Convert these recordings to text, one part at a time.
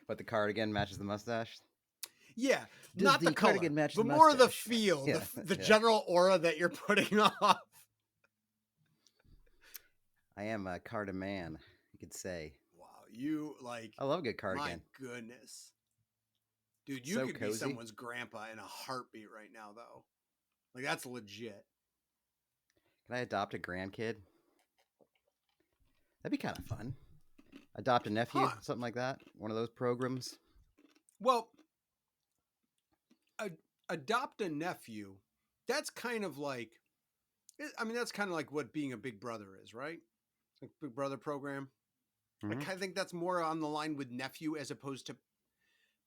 But the cardigan matches the mustache. Yeah, Does not the color, cardigan match but the more the mustache? feel, Yeah, the yeah. general aura that you're putting off. I am a cardiman, you could say. Wow, you like, I love a good my cardigan. goodness. Dude, you So could be cozy. someone's grandpa in a heartbeat right now, though. Like, that's legit. Can I adopt a grandkid? That'd be kind of fun. Adopt a nephew, Huh. something like that. One of those programs. Well, adopt a nephew. That's kind of like, I mean, that's kind of like what being a big brother is, right? Like Big Brother program. I Mm-hmm. kind of think that's more on the line with nephew as opposed to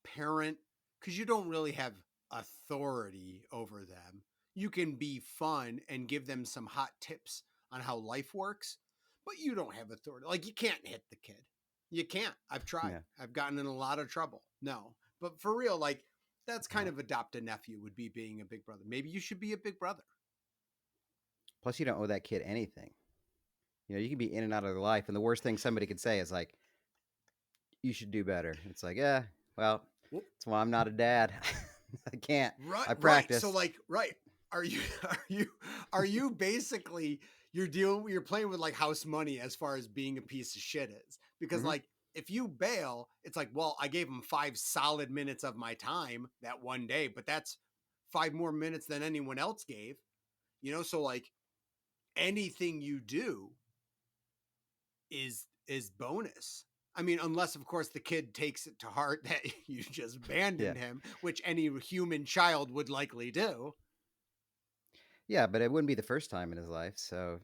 parent, because you don't really have authority over them. You can be fun and give them some hot tips on how life works, but you don't have authority. Like, you can't hit the kid. You can't. I've tried. Yeah. I've gotten in a lot of trouble. No. But for real, like, that's kind Well, of adopt a nephew would be being a big brother. Maybe you should be a big brother. plus, you don't owe that kid anything. You can be in and out of their life, and the worst thing somebody could say is like, "You should do better." It's like, yeah, well, Well, that's why I'm not a dad. I can't. right, I right. So practice. like, right. Are you are you basically you're playing with like house money as far as being a piece of shit is? Because Mm-hmm. like if you bail, it's like, well, I gave him 5 solid minutes of my time that one day, but that's 5 more minutes than anyone else gave. So like anything you do is bonus. I mean, unless of course the kid takes it to heart that you just Yeah. abandoned him, which any human child would likely do. Yeah, but it wouldn't be the first time in his life. So,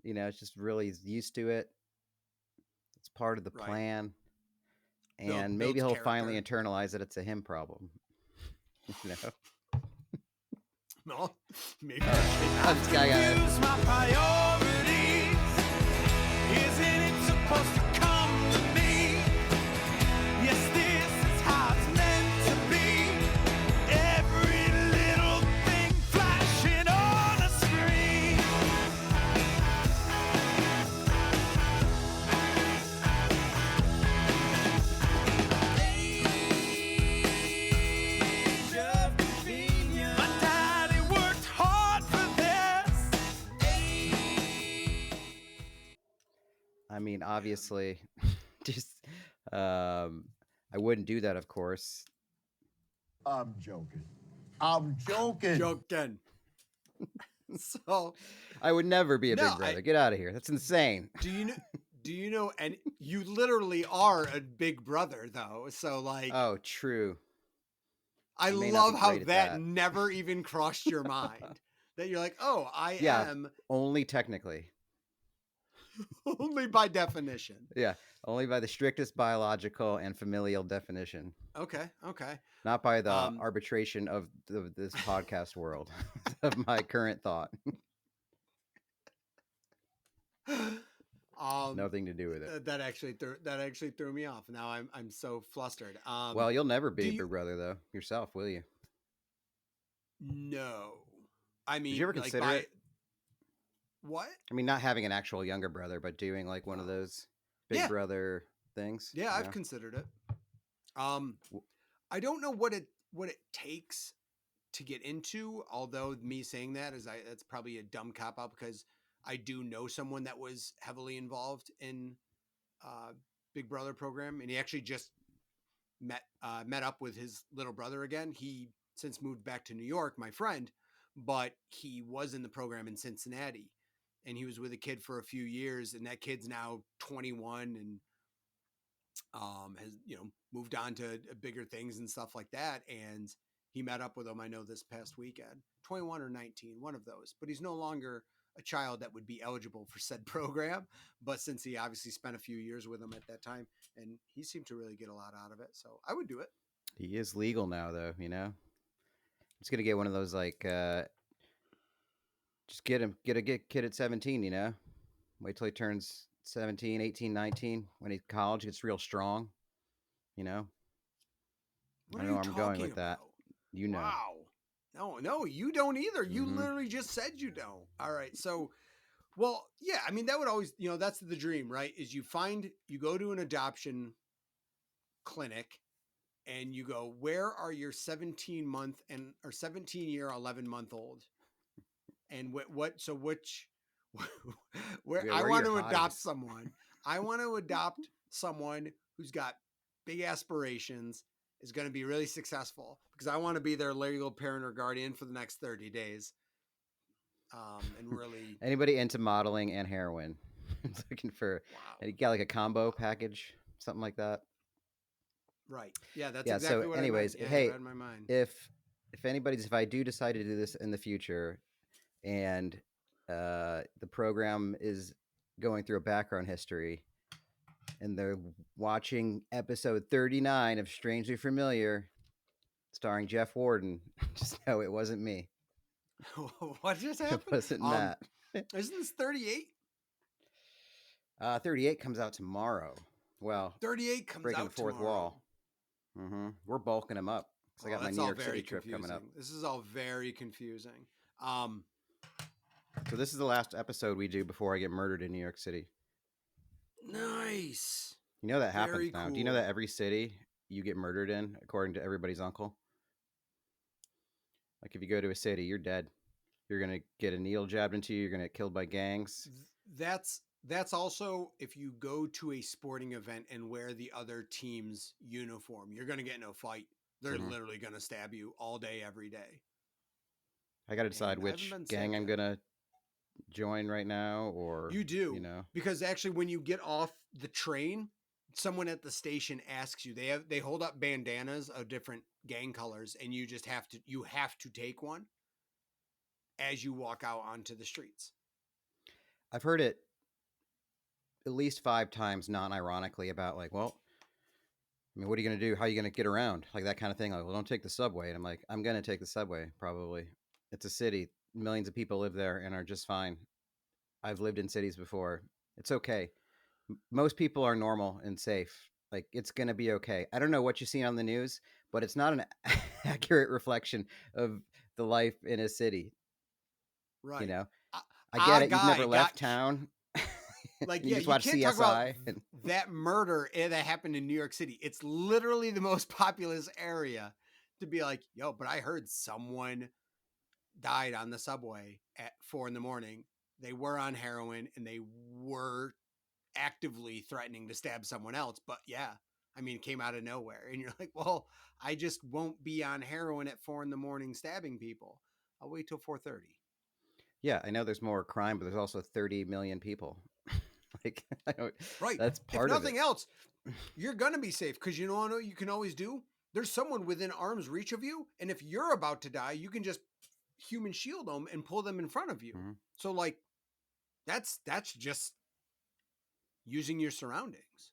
it's just really he's used to it. It's part of the Right. plan. And maybe Builds he'll finally character. internalize that it's a him problem. you know? Well, maybe All the right. kid I has just to. got Use my priorities. Isn't it supposed to come to me? Yes, this is how it's meant to be. Every little thing flashing on a screen. Age of convenience. My daddy worked hard for this. I mean, obviously, just I wouldn't do that, of course. I'm joking. I'm joking. Joking. So I would never be a no, big brother. Get out of here. That's insane. do you know? And you literally are a big brother, though. So like, Oh, true. I I may not be love how great at that that. never even crossed your mind. That you're like, oh, I Yeah, am only technically. only by definition. Yeah, only by the strictest biological and familial definition, Okay. not by the Um, arbitration of this podcast world of my current thought. um, Nothing to do with it. that actually threw me off. Now I'm so flustered. Well, you'll never be Do a you? big brother though yourself, will you? No, I Did you mean, ever like consider by it? what? I mean, not having an actual younger brother, but doing like one of those big Yeah, brother things. yeah, I've considered it. Um, W- I don't know what it takes to get into. Although me saying that that's probably a dumb cop out because I do know someone that was heavily involved in uh, Big Brother program, and he actually just met up with his little brother again. He since moved back to New York, my friend, but he was in the program in Cincinnati, and he was with a kid for a few years, and that kid's now 21 and has moved on to bigger things and stuff like that. And he met up with him, I know, this past weekend. 21 or 19, one of those, but he's no longer a child that would be eligible for said program. But since he obviously spent a few years with him at that time, and he seemed to really get a lot out of it, so I would do it. He is legal now, though. Just gonna get one of those like, just get a kid at 17. Wait till he turns 17, 18, 19. When he's college, gets real strong. You know, I What don't are know you where I'm going talking with that. about? You know. Wow. No, you don't either. You Mm-hmm. literally just said you don't. All right. So, well, yeah, I mean, that would always, that's the dream, right? Is you go to an adoption clinic and you go, where are your 17-year, 11-month-old? And which, where Yeah, I where are want your to adopt hotties? someone. I want to adopt someone who's got big aspirations, is going to be really successful because I want to be their legal parent or guardian for the next 30 days. And really, Anybody into modeling and heroin? It's looking for. wow. You got like a combo package, something like that. Right. Yeah, that's Yeah. So, exactly what I meant. anyways, Yeah, you hey, read my mind. if if I do decide to do this in the future, and the program is going through a background history, and they're watching episode 39 of Strangely Familiar, starring Jeff Worden, just know it wasn't me. What just It happened? wasn't Matt. Isn't this 38? 38 comes out tomorrow. Well, 38 comes breaking the out fourth tomorrow. wall. We're bulking them up because I got my That's New all York very City trip coming up. confusing. This is all very confusing. So this is the last episode we do before I get murdered in New York City. Nice. You know that happens Very now. Do you know that cool. every city you get murdered in, according to everybody's uncle? Like if you go to a city, you're dead. You're gonna get a needle jabbed into you. You're gonna get killed by gangs. That's also if you go to a sporting event and wear the other team's uniform, you're going to get in a fight. They're Mhm. literally going to stab you all day, every day. I got to decide And I haven't which been gang stabbed I'm yet. gonna join right now, or You do, you know. because actually, when you get off the train, someone at the station asks you. They hold up bandanas of different gang colors, and you just have to take one as you walk out onto the streets. I've heard it at least 5 times, non-ironically, about like, well, I mean, what are you gonna do? How are you gonna get around? Like that kind of thing. Like, well, don't take the subway. And I'm like, I'm gonna take the subway probably. It's a city. Millions of people live there and are just fine. I've lived in cities before. It's okay. Most people are normal and safe. Like it's gonna be okay. I don't know what you see on the news, but it's not an accurate reflection of the life in a city. You Right. know, A, I get a it. You've guy never got left town, like, and you yeah, just you watch can't talk about CSI. And that murder that happened in New York City. It's literally the most populous area to be like, yo, but I heard someone died on the subway at 4 a.m. They were on heroin and they were actively threatening to stab someone else. But yeah, I mean, it came out of nowhere. And you're like, well, I just won't be on heroin at 4 a.m. stabbing people. I'll wait till 4:30. yeah, I know there's more crime, but there's also 30 million people. Like, I don't, Right. that's If part of it. nothing else, you're going to be safe because you know what you can always do? There's someone within arm's reach of you. And if you're about to die, you can just human shield them and pull them in front of you. Mhm. So, like, that's just using your surroundings.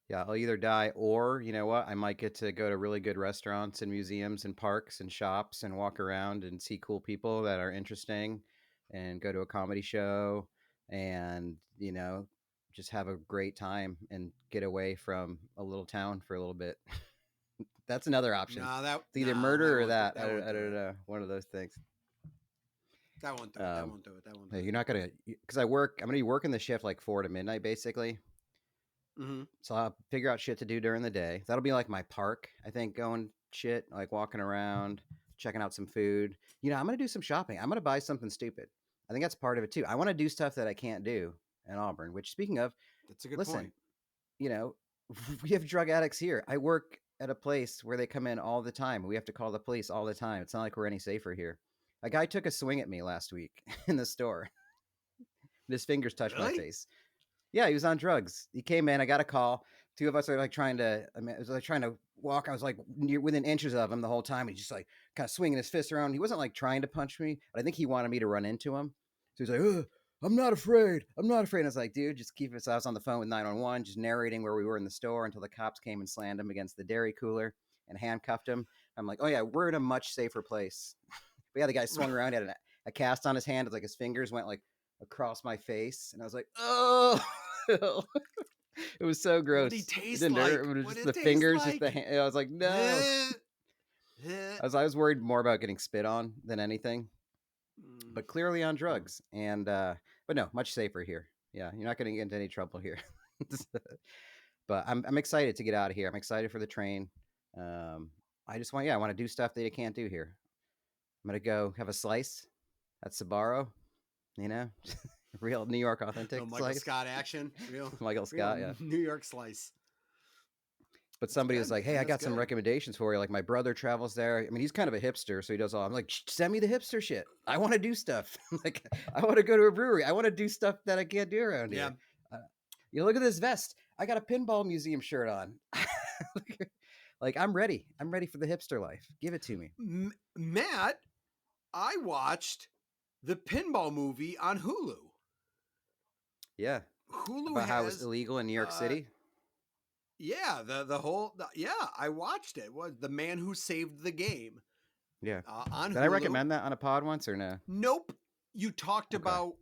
Yeah, I'll either die or, you know what, I might get to go to really good restaurants and museums and parks and shops and walk around and see cool people that are interesting and go to a comedy show and, just have a great time and get away from a little town for a little bit. That's another option. It's either That murder or won't do, that. that won't I do don't it. know. One of those things. That won't do it. That Um, won't do it. That won't do hey, it. you're not going to, because I'm going to be working the shift like 4 to midnight, basically. Mm-hmm. So I'll figure out shit to do during the day. That'll be like my park, I think, going shit, like walking around, checking out some food. I'm going to do some shopping. I'm going to buy something stupid. I think that's part of it too. I want to do stuff that I can't do in Auburn, which speaking of, That's a good listen, point. you know, we have drug addicts here. I work at a place where they come in all the time. We have to call the police all the time. It's not like we're any safer here. A guy took a swing at me last week in the store. His fingers touched my Really? face. Yeah, he was on drugs. He came in. I got a call. Two of us are like trying to. I mean, it was like trying to walk. I was like within inches of him the whole time. He's just like kind of swinging his fist around. He wasn't like trying to punch me, but I think he wanted me to run into him. So he's like, "Ugh, I'm not afraid. I'm not afraid." And I was like, "Dude, just keep it." So I was on the phone with 911, just narrating where we were in the store until the cops came and slammed him against the dairy cooler and handcuffed him. I'm like, "Oh yeah, we're in a much safer place." But yeah, the guy swung around, he had a cast on his hand. It's like his fingers went like across my face, and I was like, "Oh." It was so gross. What did he It taste didn't like? hurt. It was What just did the it taste fingers, just like? the hand. I was like, no. I was worried more about getting spit on than anything, but clearly on drugs. And but no, much safer here. Yeah, you're not going to get into any trouble here. But I'm excited to get out of here. I'm excited for the train. Um, I want to do stuff that you can't do here. I'm gonna go have a slice at Sbarro. You know, real New York Real authentic Michael slice. Scott action. Real, Michael real Scott, yeah. New York slice. But That's somebody was good, like, "Hey, man. I That's got some good. recommendations for you. Like my brother travels there. I mean, he's kind of a hipster, so he does all. I'm like, send me the hipster shit. I want to do stuff. Like, I want to go to a brewery. I want to do stuff that I can't do around Yeah. here. Uh, look at this vest. I got a pinball museum shirt on. Like, I'm ready. I'm ready for the hipster life. Give it to me. Matt, I watched the pinball movie on Hulu. Yeah. Hulu About how it was has illegal in New York City. yeah, I watched it. Was The Man Who Saved the Game Yeah. on Did I Hulu. recommend that on a pod once or no? Nope. You talked Okay. about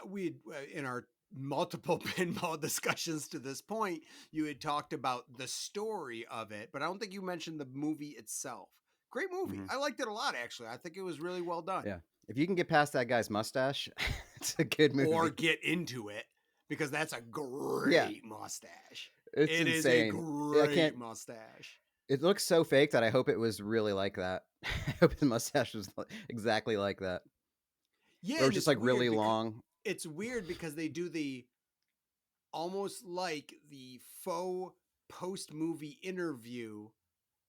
we in our multiple pinball discussions to this point, you had talked about the story of it, but I don't think you mentioned the movie itself. Great movie. Mhm. I liked it a lot, actually. I think it was really well done. Yeah. If you can get past that guy's mustache, it's a good movie. Or get into it, because that's a great mustache. It's It is insane. a great can't- mustache. It looks so fake that I hope it was really like that. I hope his mustache was exactly like that. Yeah, Or it and was just it's like weird really because- long. It's weird because they do the almost like the faux post-movie interview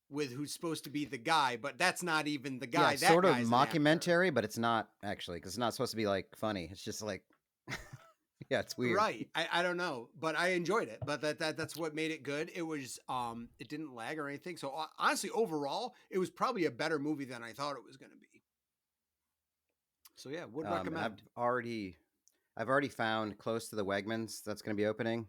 with who's supposed to be the guy, but that's not even the guy. Yeah, it's That sort of guy's an actor. mockumentary, but it's not actually because it's not supposed to be like funny. It's just like, yeah, it's weird. Right. I don't know, but I enjoyed it. But that's what made it good. It was it didn't lag or anything. So honestly, overall, it was probably a better movie than I thought it was going to be. So yeah, would And recommend. I've already found close to the Wegmans that's going to be opening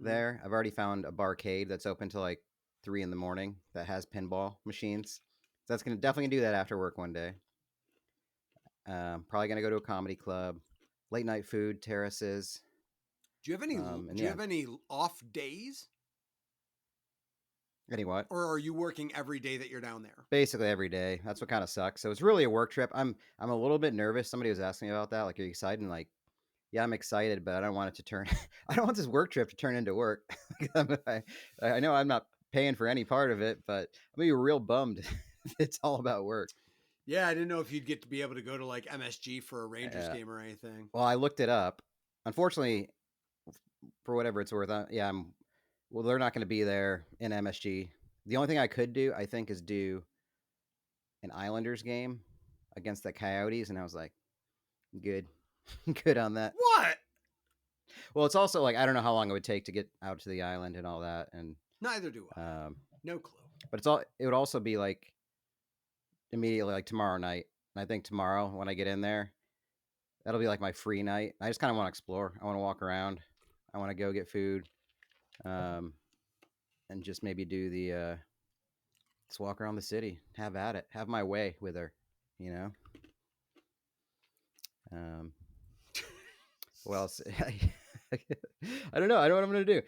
there. I've already found a barcade that's open till like 3 a.m. that has pinball machines. So that's definitely gonna do that after work one day. Probably gonna go to a comedy club, late night food, terraces. Do you have any? and Do you have any off days, Any what? or are you working every day that you're down there? Basically every day. That's what kind of sucks. So it's really a work trip. I'm a little bit nervous. Somebody was asking me about that. Like, are you excited? And like, yeah, I'm excited, but I don't want it to turn. I don't want this work trip to turn into work. I know I'm not paying for any part of it, but I'm gonna be real bummed. It's all about work. Yeah, I didn't know if you'd get to be able to go to like MSG for a Rangers Yeah. game or anything. Well, I looked it up. Unfortunately, for whatever it's worth, well, they're not going to be there in MSG. The only thing I could do, I think, is do an Islanders game against the Coyotes, and I was like, good, good on that. What? Well, it's also like I don't know how long it would take to get out to the island and all that, and Neither do I. No clue. but it would also be like immediately like tomorrow night, and I think tomorrow when I get in there, that'll be like my free night. I just kind of want to explore. I want to walk around. I want to go get food, and just maybe do the just walk around the city, have at it, have my way with her, you know. What else? I don't know. I don't know what I'm gonna do.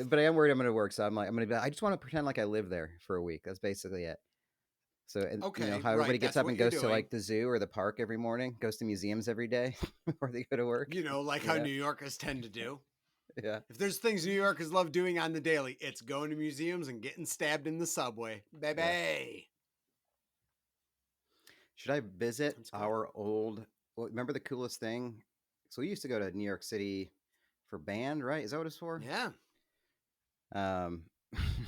But I am worried I'm gonna work. So I'm like, I just want to pretend like I live there for a week. That's basically it. So, Okay, how everybody right, gets that's up what and you're goes to doing. like the zoo or the park every morning, goes to museums every day before they go to work. You know, like how Yeah. New Yorkers tend to do. Yeah. If there's things New Yorkers love doing on the daily, it's going to museums and getting stabbed in the subway. Baby. Should I visit Sounds good. our old? Well, remember the coolest thing? So we used to go to New York City for band, right? Is that what it's for? Yeah.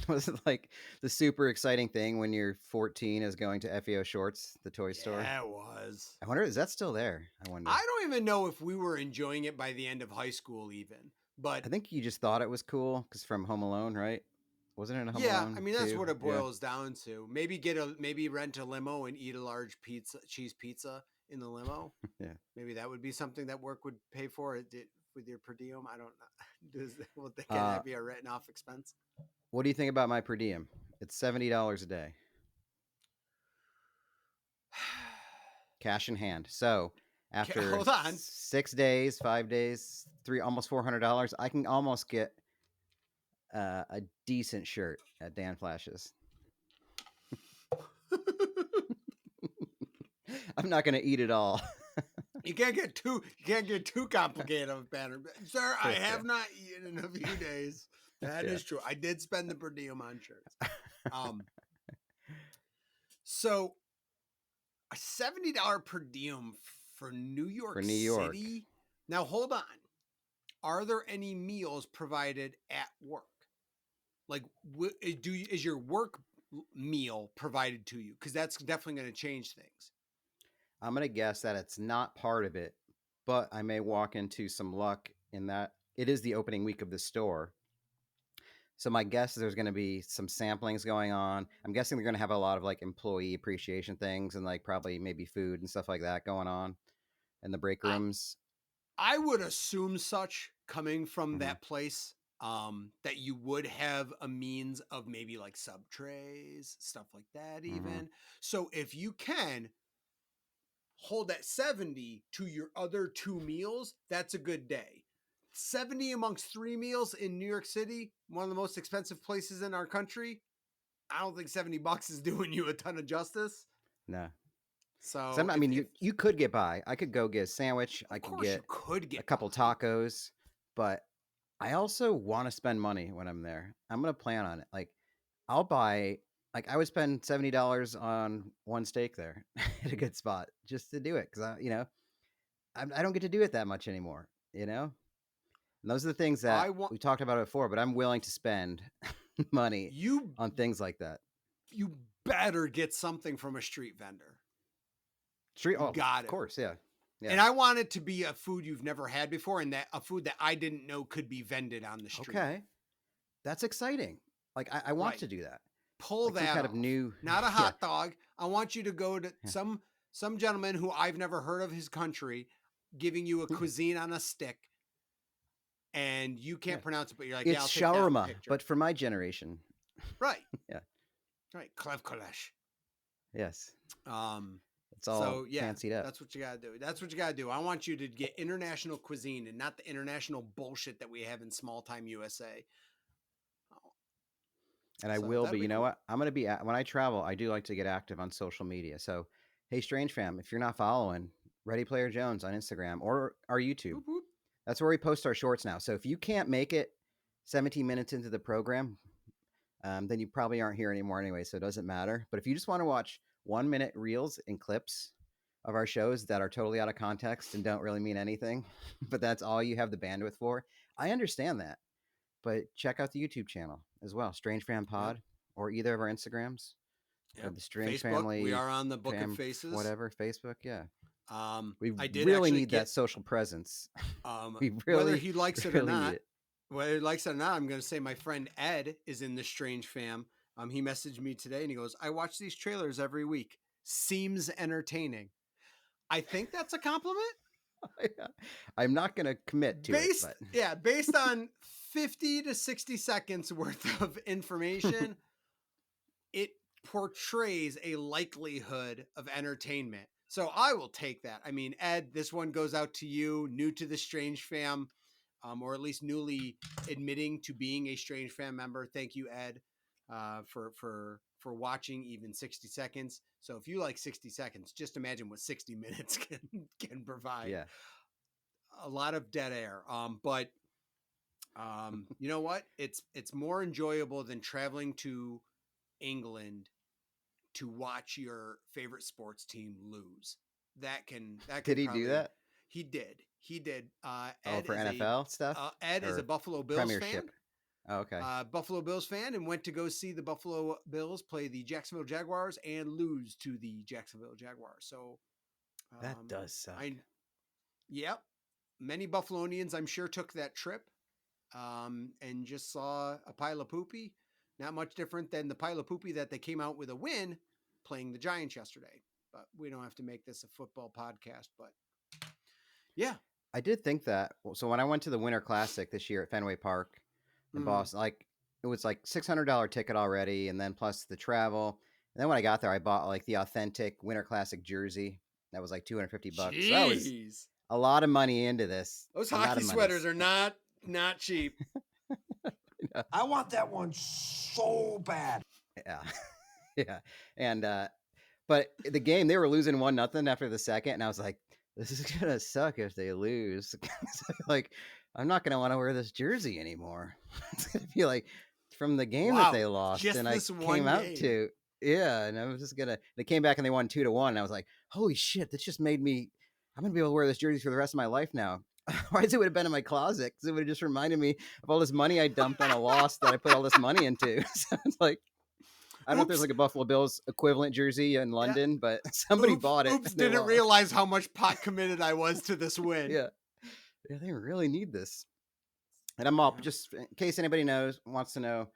Was it like the super exciting thing when you're 14 is going to FEO Shorts, the toy store? Yeah, it was. I wonder, is that still there? I wonder. I don't even know if we were enjoying it by the end of high school even. But I think you just thought it was cool because from Home Alone, right? Wasn't it in Home yeah, Alone? I mean that's too? what it Yeah. boils down to. Maybe rent a limo and eat a large cheese pizza in the limo. Yeah. Maybe that would be something that work would pay for it with your per diem. I don't know. Can that be a written off expense? What do you think about my per diem? It's $70 a day, cash in hand. So after hold on. 6 days, 5 days, almost $400, I can almost get a decent shirt at Dan Flash's. I'm not gonna eat it all. You can't get too complicated of a banner. Sir, I have not eaten in a few days. That Yeah. is true. I did spend the per diem on shirts. So a $70 per diem for New York For New York. City. Now hold on. Are there any meals provided at work? Like, is your work meal provided to you? Because that's definitely going to change things. I'm going to guess that it's not part of it, but I may walk into some luck in that it is the opening week of the store. So my guess is there's going to be some samplings going on. I'm guessing they're going to have a lot of like employee appreciation things and like probably maybe food and stuff like that going on in the break rooms. I would assume such coming from Mhm. that place, that you would have a means of maybe like sub trays, stuff like that, even. So if you can hold that 70 to your other 2 meals, that's a good day. 70 amongst 3 meals in New York City, one of the most expensive places in our country. I don't think $70 is doing you a ton of justice. No. So I mean, you could get by. I could go get a sandwich. I of could course you get could a get couple by. tacos, but I also want to spend money when I'm there. I'm going to plan on it. Like, I'll buy, like, I would spend $70 on one steak there at a good spot just to do it. Cause I don't get to do it that much anymore, And those are the things that we talked about it before, but I'm willing to spend money on things like that. You better get something from a street vendor. Of course. Yeah. Yeah. And I want it to be a food you've never had before, and that a food that I didn't know could be vended on the street. Okay. That's exciting. Like, I want to do that. Pull like that some kind off. of new, not a hot dog. I want you to go to some gentleman who I've never heard of his country giving you a cuisine on a stick, and you can't pronounce it, but you're like, it's yeah, I'll take shawarma, that picture. but for my generation. Right. Yeah. Right. Klev Kolesh. Yes. It's all fancied up. That's what you gotta do. That's what you gotta do. I want you to get international cuisine and not the international bullshit that we have in small time USA. And I will be, you know what? I'm going to be, when I travel, I do like to get active on social media. So, hey, Strange Fam, if you're not following Ready Player Jones on Instagram or our YouTube, Whoop, whoop. That's where we post our shorts now. So if you can't make it 17 minutes into the program, then you probably aren't here anymore anyway. So it doesn't matter. But if you just want to watch 1 minute reels and clips of our shows that are totally out of context and don't really mean anything, but that's all you have the bandwidth for, I understand that. But check out the YouTube channel as well, Strange Fam Pod, or either of our Instagrams, or the Strange Facebook, Family. we are on the Book of Faces, whatever, Facebook. Yeah, we really need that social presence. We really, whether he likes it or not, whether he likes it or not, I'm going to say my friend Ed is in the Strange Fam. He messaged me today and he goes, "I watch these trailers every week. Seems entertaining." I think that's a compliment. I'm not going to commit to it. But. Based on 50 to 60 seconds worth of information, it portrays a likelihood of entertainment. So I will take that. I mean, Ed, this one goes out to you, new to the Strange Fam, or at least newly admitting to being a Strange Fam member. Thank you, Ed, for watching even 60 seconds. So if you like 60 seconds, just imagine what 60 minutes can provide. Yeah. A lot of dead air. But you know what? It's more enjoyable than traveling to England to watch your favorite sports team lose. That can Did he do that? He did. Ed for NFL stuff? Ed is a Buffalo Bills fan. Oh, okay. Buffalo Bills fan, and went to go see the Buffalo Bills play the Jacksonville Jaguars and lose to the Jacksonville Jaguars. So that does suck. Yep. Many Buffalonians, I'm sure, took that trip and just saw a pile of poopy. Not much different than the pile of poopy that they came out with a win playing the Giants yesterday. But we don't have to make this a football podcast. But yeah. I did think that. So when I went to the Winter Classic this year at Fenway Park in Boston, like it was like $600 ticket already, and then plus the travel. And then when I got there, I bought like the authentic Winter Classic jersey. That was like $250. So that was a lot of money into this. Those hockey sweaters are not cheap. I want that one so bad. Yeah. Yeah. And but the game, they were losing 1-0 after the second, and I was like, this is gonna suck if they lose. Like I'm not going to want to wear this jersey anymore. It's going to be like from the game that Wow, they lost just and I this came one out game. to. Yeah, and I was just going to. They came back and they won 2-1. And I was like, holy shit, that just made me. I'm going to be able to wear this jersey for the rest of my life now. Otherwise, it would have been in my closet because it would have just reminded me of all this money I dumped on a loss that I put all this money into. So it's like, I don't know if there's Oops. like a Buffalo Bills equivalent jersey in Yeah. London, but somebody bought it. Oops, And they didn't lost. realize how much pot committed I was to this win. Yeah. Yeah, they really need this. And I'm up Yeah. just in case anybody wants to know.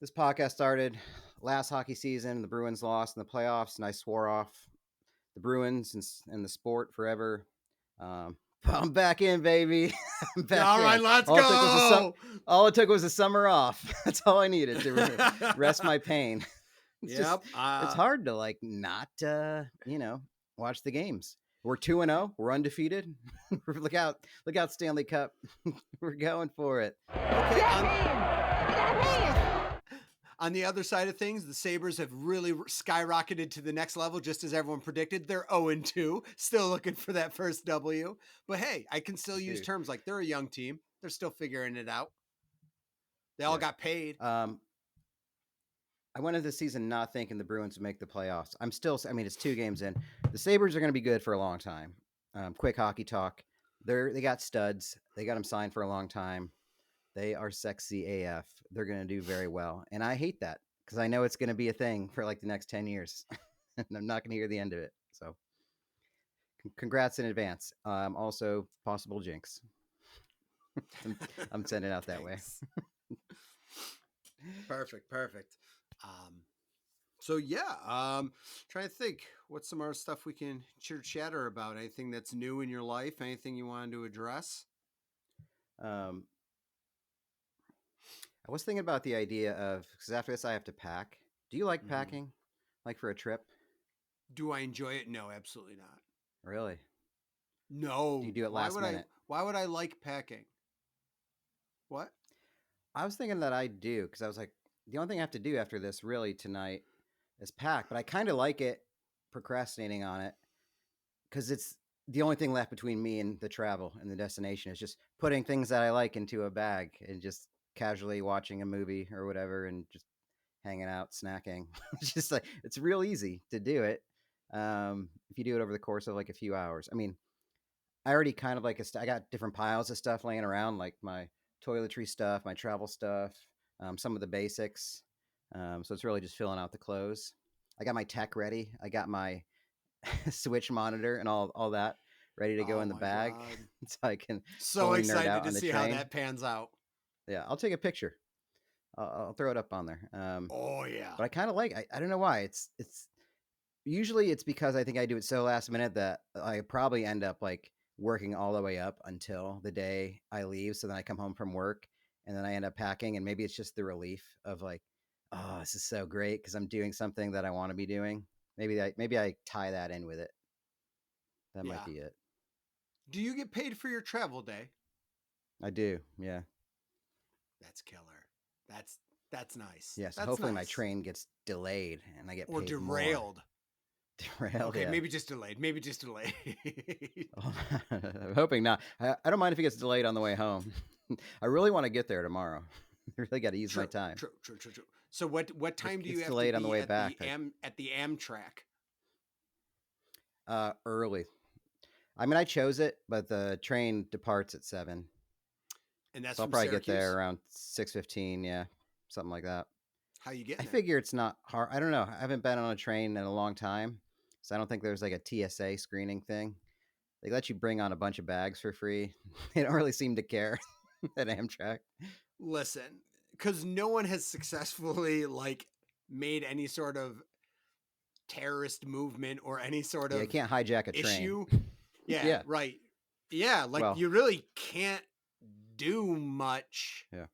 This podcast started last hockey season. The Bruins lost in the playoffs, and I swore off the Bruins and the sport forever. I'm back in, baby. I'm back All right, in. let's All it took was go. all it took was a summer off. That's all I needed to rest my pain. It's just it's hard to like not watch the games. We're 2-0. We're undefeated. Look out Stanley Cup. We're going for it. On the other side of things, the Sabres have really skyrocketed to the next level, just as everyone predicted. They're 0-2, still looking for that first W. But hey, I can still use terms like they're a young team. They're still figuring it out. They all got paid. I went into the season not thinking the Bruins would make the playoffs. It's 2 games in. The Sabres are going to be good for a long time. Quick hockey talk. They got studs. They got them signed for a long time. They are sexy AF. They're going to do very well. And I hate that because I know it's going to be a thing for like the next 10 years. And I'm not going to hear the end of it. So congrats in advance. Also, possible jinx. I'm sending out that way. Perfect. Trying to think what's some more stuff we can chitter chatter about. Anything that's new in your life? Anything you wanted to address? I was thinking about the idea of, because after this I have to pack. Do you like packing? Like for a trip? Do I enjoy it? No, absolutely not. Really? No. Do you do it last minute? Why would I like packing? What? I was thinking that I do, because I was like, the only thing I have to do after this really tonight is pack. But I kind of like it, procrastinating on it, because it's the only thing left between me and the travel and the destination is just putting things that I like into a bag and just casually watching a movie or whatever and just hanging out, snacking. It's just like, it's real easy to do it. If you do it over the course of like a few hours. I mean, I already kind of like, I got different piles of stuff laying around, like my toiletry stuff, my travel stuff, some of the basics. So it's really just filling out the clothes. I got my tech ready. I got my Switch monitor and all that ready to go in the bag. So I can so excited to see how that pans out. Yeah, I'll take a picture. I'll throw it up on there. Oh yeah. But I kind of like. I don't know why. It's usually it's because I think I do it so last minute that I probably end up like working all the way up until the day I leave. So then I come home from work and then I end up packing, and maybe it's just the relief of like, oh, this is so great because I'm doing something that I want to be doing. Maybe I tie that in with it. That might be it. Do you get paid for your travel day? I do. Yeah. That's killer. That's nice. Yes. That's hopefully nice. my train gets delayed and I get paid derailed. More. Derailed. Okay, yeah. maybe just delayed. I'm hoping not. I don't mind if it gets delayed on the way home. I really want to get there tomorrow. I really got to use my time. True. So what time do you have delayed to on the be way at back? At the Amtrak? Early. I mean, I chose it, but the train departs at 7. And that's so I'll from probably Syracuse? get there around 6:15. Yeah, something like that. How you getting I there? figure it's not hard. I don't know. I haven't been on a train in a long time, so I don't think there's like a TSA screening thing. They let you bring on a bunch of bags for free. They don't really seem to care at Amtrak. Listen, because no one has successfully like made any sort of terrorist movement or any sort of you can't hijack a issue. train. Yeah, right. Yeah, like you really can't do much. Yeah.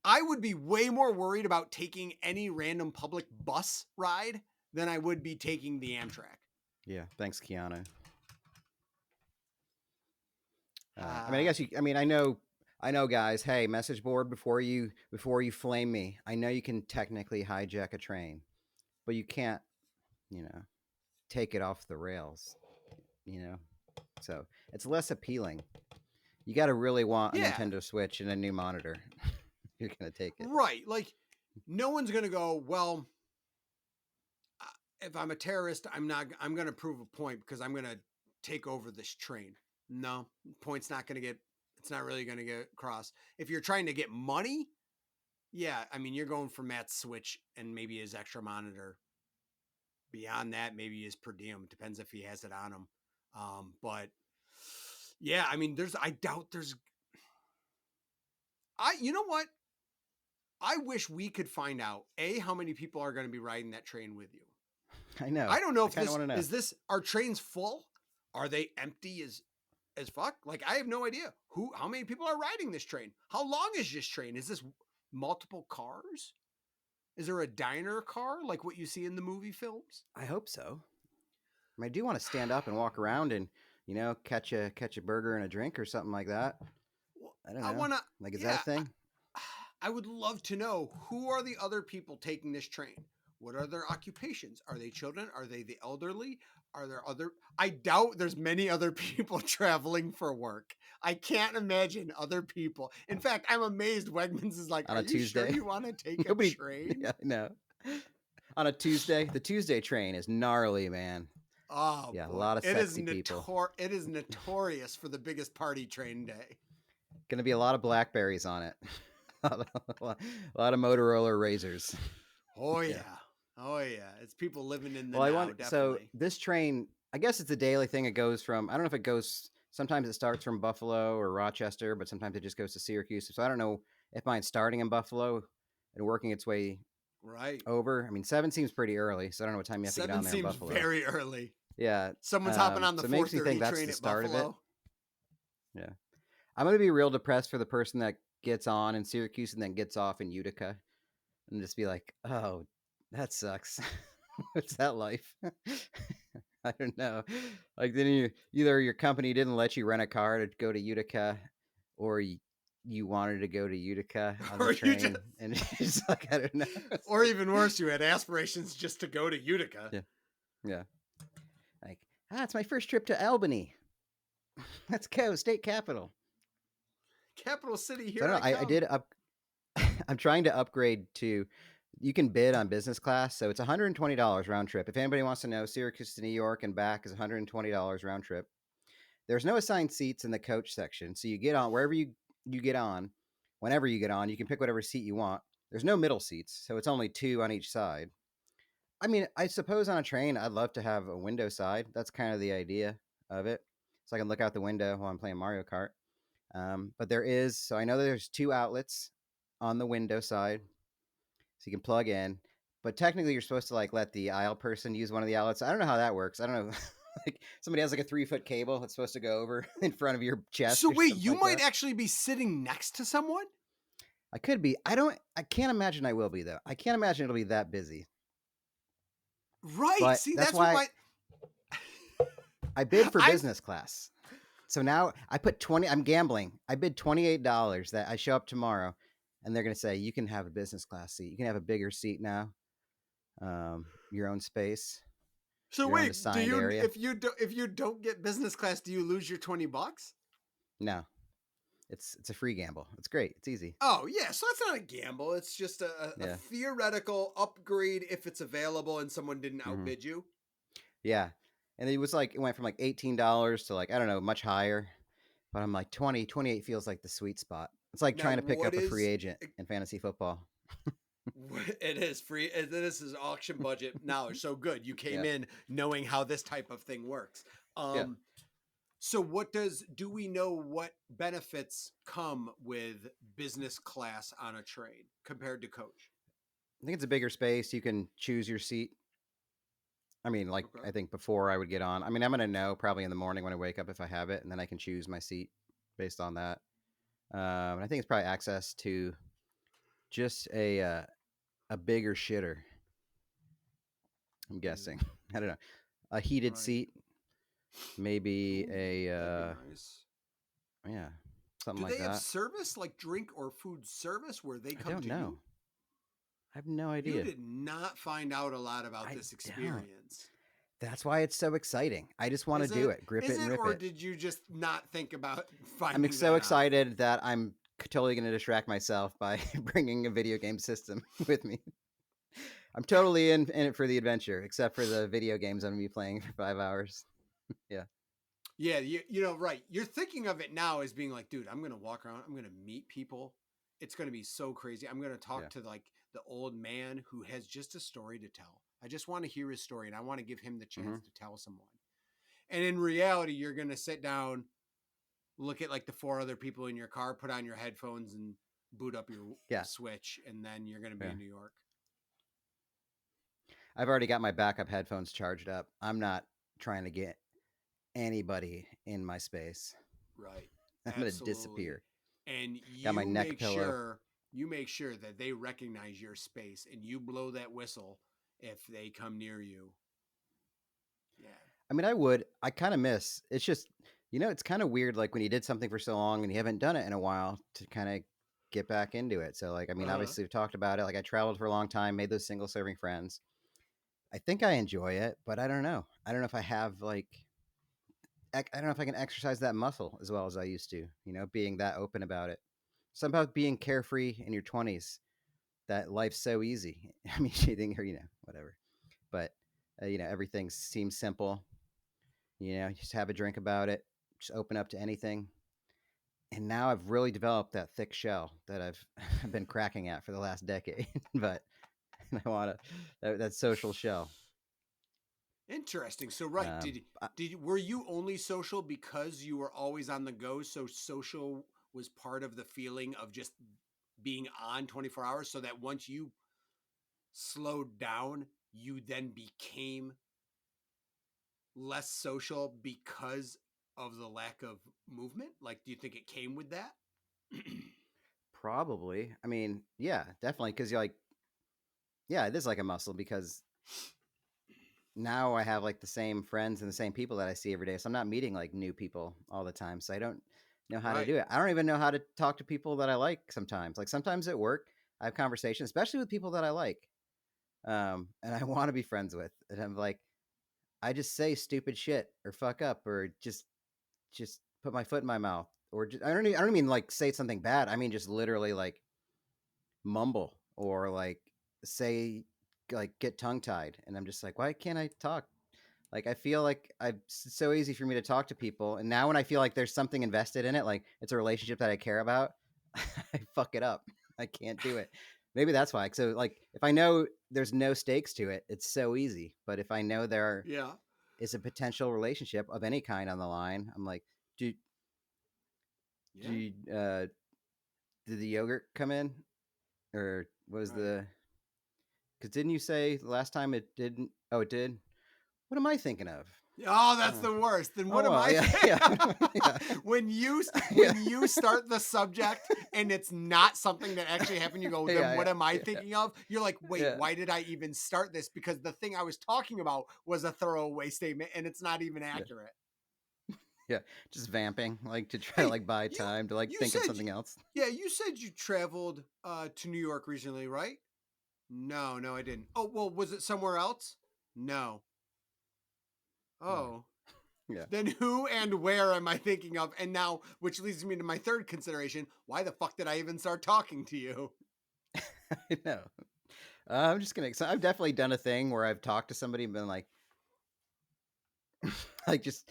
I would be way more worried about taking any random public bus ride than I would be taking the Amtrak. Yeah, thanks, Keanu. I mean, I guess I know, guys. Hey, message board before you flame me. I know you can technically hijack a train, but you can't, take it off the rails. So it's less appealing. you got to really want a Yeah. Nintendo Switch and a new monitor. You're gonna take it. Right. Like, no one's going to go, well, if I'm a terrorist, I'm going to prove a point because I'm going to take over this train. No, it's not really going to get across. If you're trying to get money, yeah, I mean, you're going for Matt's Switch and maybe his extra monitor. Beyond that, maybe his per diem. Depends if he has it on him. But yeah, I mean, you know what? I wish we could find out, how many people are going to be riding that train with you. I know. I don't know if are trains full? Are they empty as fuck? Like, I have no idea how many people are riding this train. How long is this train? Is this multiple cars? Is there a diner car like what you see in the movie films? I hope so. I mean, I do want to stand up and walk around and, catch a burger and a drink or something like that. I don't know. Is that a thing? I would love to know, who are the other people taking this train? What are their occupations? Are they children? Are they the elderly? I doubt there's many other people traveling for work. I can't imagine other people. In fact, I'm amazed Wegmans is like, on are a you Tuesday, sure you want to take a train? Yeah, no. On a Tuesday, the Tuesday train is gnarly, man. Oh, yeah, boy. A lot of sexy people. It is notorious for the biggest party train day. Going to be a lot of Blackberries on it. a lot of Motorola Razors. Oh yeah. Oh yeah. It's people living in the now, definitely. So this train, I guess it's a daily thing. It goes from, I don't know if it goes, sometimes it starts from Buffalo or Rochester, but sometimes it just goes to Syracuse. So I don't know if mine's starting in Buffalo and working its way over. I mean, 7 seems pretty early, so I don't know what time you have to get down there in Buffalo. 7 seems very early. Yeah. Someone's hopping on the 4:30 train at Buffalo. Yeah. I'm going to be real depressed for the person that gets on in Syracuse and then gets off in Utica and just be like, oh, that sucks. What's that life? I don't know. Like, then either your company didn't let you rent a car to go to Utica, or you wanted to go to Utica on the train, and it's like, I don't know. Or even worse, you had aspirations just to go to Utica. Yeah. Like, it's my first trip to Albany. Let's go, state capital. Capital city here. So I did I'm trying to upgrade to. You can bid on business class, so it's $120 round trip. If anybody wants to know, Syracuse to New York and back is $120 round trip. There's no assigned seats in the coach section, so you get on wherever you get on. Whenever you get on, you can pick whatever seat you want. There's no middle seats, so it's only 2 on each side. I mean, I suppose on a train, I'd love to have a window side. That's kind of the idea of it, so I can look out the window while I'm playing Mario Kart. But so I know there's 2 outlets on the window side, so you can plug in. But technically, you're supposed to let the aisle person use one of the outlets. I don't know how that works. I don't know. Somebody has a 3-foot cable that's supposed to go over in front of your chest. So wait, you might actually be sitting next to someone? I could be. I can't imagine I will be, though. I can't imagine it'll be that busy. Right. But see, that's why I bid for business class. So now I'm gambling. I bid $28 that I show up tomorrow, and they're going to say, you can have a business class seat. You can have a bigger seat now. Your own space. So wait, if you don't get business class, do you lose your $20? No. It's a free gamble. It's great. It's easy. Oh yeah, so that's not a gamble. It's just a theoretical upgrade if it's available and someone didn't outbid you. Yeah. And it went from $18 to I don't know, much higher. But I'm like 28 feels like the sweet spot. It's like trying to pick up a free agent in fantasy football. It is free. This is auction budget knowledge. So good. You came in knowing how this type of thing works. So do we know what benefits come with business class on a train compared to coach? I think it's a bigger space. You can choose your seat. I mean, I think before I would get on, I mean, I'm going to know probably in the morning when I wake up if I have it, and then I can choose my seat based on that. And I think it's probably access to just a bigger shitter. I'm guessing. I don't know. A heated seat. Maybe nice. Something like that. Do they have service, like drink or food service, where they come to you? I don't know. I have no idea. You did not find out a lot about this experience. That's why it's so exciting. I just want to Is do it? it, grip Is it and it? rip Or it. did you just not think about I'm finding so that out? excited that I'm totally going to distract myself by bringing a video game system with me. I'm totally in it for the adventure, except for the video games I'm going to be playing for 5 hours. Yeah. Yeah, you know, right. You're thinking of it now as being like, dude, I'm going to walk around. I'm going to meet people. It's going to be so crazy. I'm going to talk Yeah. to like the old man who has just a story to tell. I just want to hear his story and I want to give him the chance to tell someone. And in reality, you're going to sit down, look at like the 4 other people in your car, put on your headphones and boot up your Yeah. Switch. And then you're going to be Yeah. in New York. I've already got my backup headphones charged up. I'm not trying to get anybody in my space. Right. I'm going to Absolutely. disappear. And Got my you neck make pillow. sure that they recognize your space and you blow that whistle if they come near you. Yeah. I mean, I kind of miss. It's just, it's kind of weird. Like when you did something for so long and you haven't done it in a while to kind of get back into it. So, like, I mean, obviously we've talked about it. Like I traveled for a long time, made those single serving friends. I think I enjoy it, but I don't know. I don't know if I have like, I don't know if I can exercise that muscle as well as I used to. Being that open about it. Somehow being carefree in your 20s, that life's so easy. I mean, you think, or whatever. But everything seems simple. Just have a drink about it, just open up to anything. And now I've really developed that thick shell that I've I've been cracking at for the last decade. But I want that social shell. Interesting. So right, I, were you only social because you were always on the go? So social was part of the feeling of just being on 24 hours so that once you slowed down, you then became less social because of the lack of movement? Like, do you think it came with that? Probably. I mean, yeah, definitely. Because you're like, yeah, it is like a muscle because now I have like the same friends and the same people that I see every day. So I'm not meeting like new people all the time. So I don't know how to Right. do it. I don't even know how to talk to people that I like sometimes. Like sometimes at work, I have conversations, especially with people that I like. And I want to be friends with. And I'm like, I just say stupid shit or fuck up or just put my foot in my mouth or I don't mean like say something bad. I mean just literally like mumble or like say like get tongue tied. And I'm just like, why can't I talk? Like I feel like it's so easy for me to talk to people, and now when I feel like there's something invested in it, like it's a relationship that I care about, I fuck it up. I can't do it. Maybe that's why. So like if I know there's no stakes to it, it's so easy. But if I know there Yeah. is a potential relationship of any kind on the line, I'm like, do Yeah. do you, did the yogurt come in, or was Right. the? Because didn't you say last time it didn't? Oh, it did. What am I thinking of? Oh, that's the worst. Then Oh what am well, I yeah, saying? yeah. when you Yeah. start the subject and it's not something that actually happened, you go, then Yeah, what am I yeah, thinking of? You're like, wait, yeah, why did I even start this? Because the thing I was talking about was a throwaway statement and it's not even yeah, accurate. yeah. Just vamping, like to try to Hey, like buy you time to like you think of said something else. you said you traveled to New York recently, right? No, I didn't. Oh, well, was it somewhere else? No. Yeah, Oh. yeah. Then who and where am I thinking of? And now, which leads me to my third consideration: why the fuck did I even start talking to you? I know. I'm just gonna. So I've definitely done a thing where I've talked to somebody and been like, like just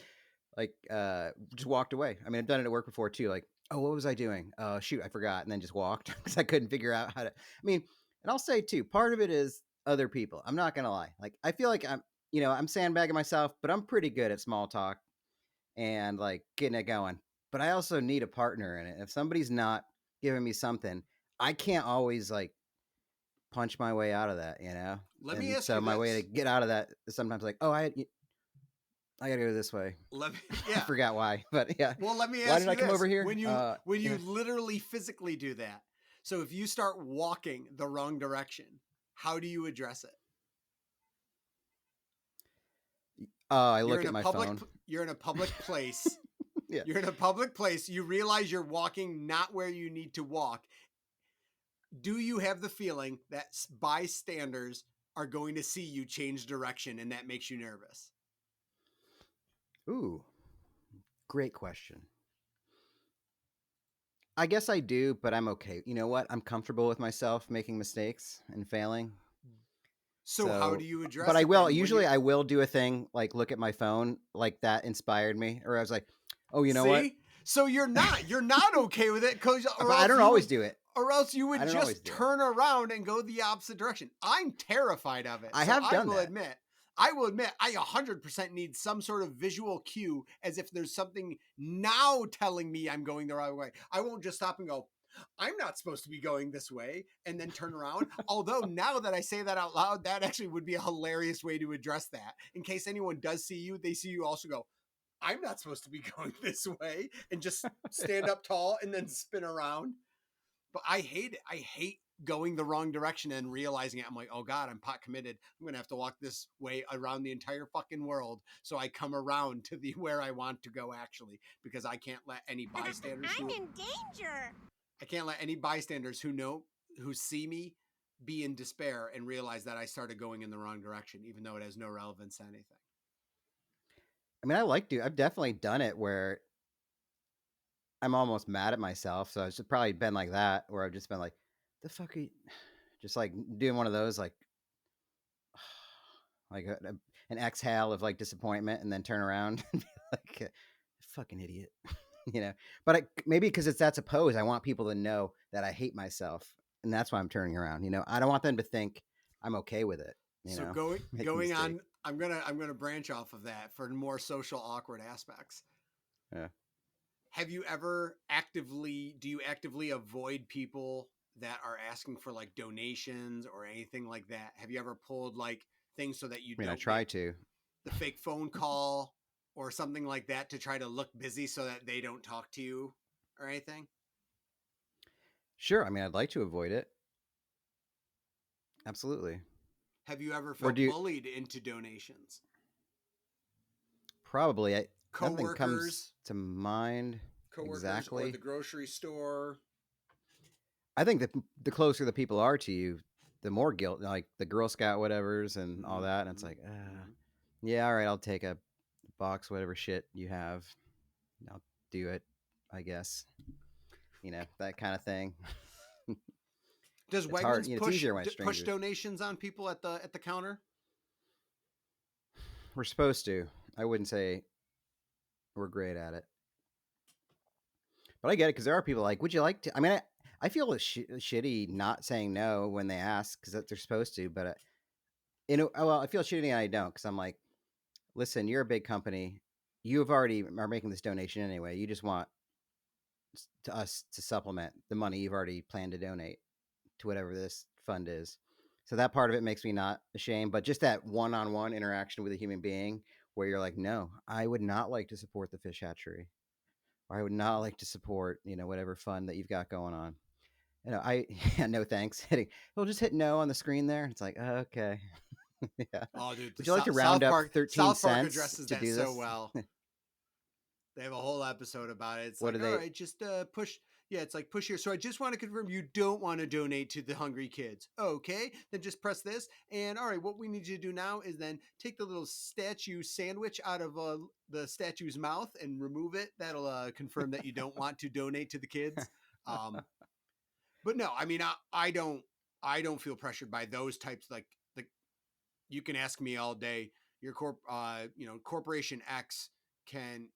walked away. I mean, I've done it at work before too. Like, oh, what was I doing? Shoot, I forgot, and then just walked because I couldn't figure out how to. I mean, and I'll say too, part of it is other people. I'm not gonna lie. Like, I feel like I'm sandbagging myself, but I'm pretty good at small talk and like getting it going. But I also need a partner in it. If somebody's not giving me something, I can't always like punch my way out of that, Let me And ask so you my way to this. get out of that is sometimes like, oh, I gotta go this way. Let me, I yeah. forgot why, but yeah. Well, let me Why ask did I you come this: over here? when you Yeah. literally physically do that, so if you start walking the wrong direction, how do you address it? Oh, I look at my phone. You're in a public place. Yeah. You're in a public place. You realize you're walking not where you need to walk. Do you have the feeling that bystanders are going to see you change direction and that makes you nervous? Ooh, great question. I guess I do, but I'm okay. You know what? I'm comfortable with myself making mistakes and failing. So how do So, you but address I it will then? When you usually I will do a thing like look at my phone, like that inspired me, or I was like, oh, you know what? see, so you're not okay with it because, But I don't always do it. or else you I would don't always just do it. turn around and go the opposite direction. I'm terrified of it. I So have done that. I will admit, I 100% need some sort of visual cue as if there's something now telling me I'm going the wrong way. I won't just stop and go, I'm not supposed to be going this way, and then turn around. Although now that I say that out loud, that actually would be a hilarious way to address that. In case anyone does see you, they see you also go, I'm not supposed to be going this way, and just stand up tall and then spin around. But I hate it. I hate going the wrong direction and realizing it. I'm like, oh God, I'm pot committed. I'm gonna have to walk this way around the entire fucking world so I come around to the where I want to go actually, because I can't let any bystanders I'm in danger. I can't let any bystanders who see me be in despair and realize that I started going in the wrong direction, even though it has no relevance to anything. I mean, I've definitely done it where I'm almost mad at myself. So it's probably been like that, where I've just been like, the fuck are you? Just like doing one of those, like an exhale of like disappointment, and then turn around and be like, fucking idiot, you know. But maybe because that's a pose, I want people to know that I hate myself, and that's why I'm turning around. You know, I don't want them to think I'm okay with it. You So know, going on, I'm gonna branch off of that for more social awkward aspects. Yeah. Have you ever do you actively avoid people that are asking for like donations or anything like that? Have you ever pulled like things so that you I mean, I don't try get to. the fake phone call or something like that to try to look busy so that they don't talk to you or anything? Sure. I mean, I'd like to avoid it. Absolutely. Have you ever Or do felt you? bullied into donations? Probably. Nothing comes Coworkers, to mind or exactly. the grocery store? I think that the closer the people are to you, the more guilt, like the Girl Scout whatevers and all that. And it's like, yeah, all right, I'll take a box, whatever shit you have. I'll do it, I guess. You know, that kind of thing. Does It's hard. Wegmans You know, it's easier when it's push strangers. donations on people at the counter? We're supposed to. I wouldn't say we're great at it. But I get it because there are people like, would you like to? I mean, I feel shitty not saying no when they ask because they're supposed to. But, well, I feel shitty and I don't because I'm like, listen, you're a big company. You have already are making this donation anyway. You just want to us to supplement the money you've already planned to donate to whatever this fund is. So that part of it makes me not ashamed, but just that one-on-one interaction with a human being where you're like, no, I would not like to support the fish hatchery, or I would not like to support, whatever fund that you've got going on. Yeah, no thanks. He'll just hit no on the screen there. It's like, okay. Yeah. Oh, dude, Would you like to round up 13 South Park cents addresses to that do so this? well. They have a whole episode about it. It's What like, do all they? right, just push. Yeah, it's like push here. So I just want to confirm you don't want to donate to the hungry kids. Okay, then just press this. And all right, what we need you to do now is then take the little statue sandwich out of the statue's mouth and remove it. That'll confirm that you don't want to donate to the kids. But no, I mean, I don't feel pressured by those types. Like you can ask me all day. Your Corporation X can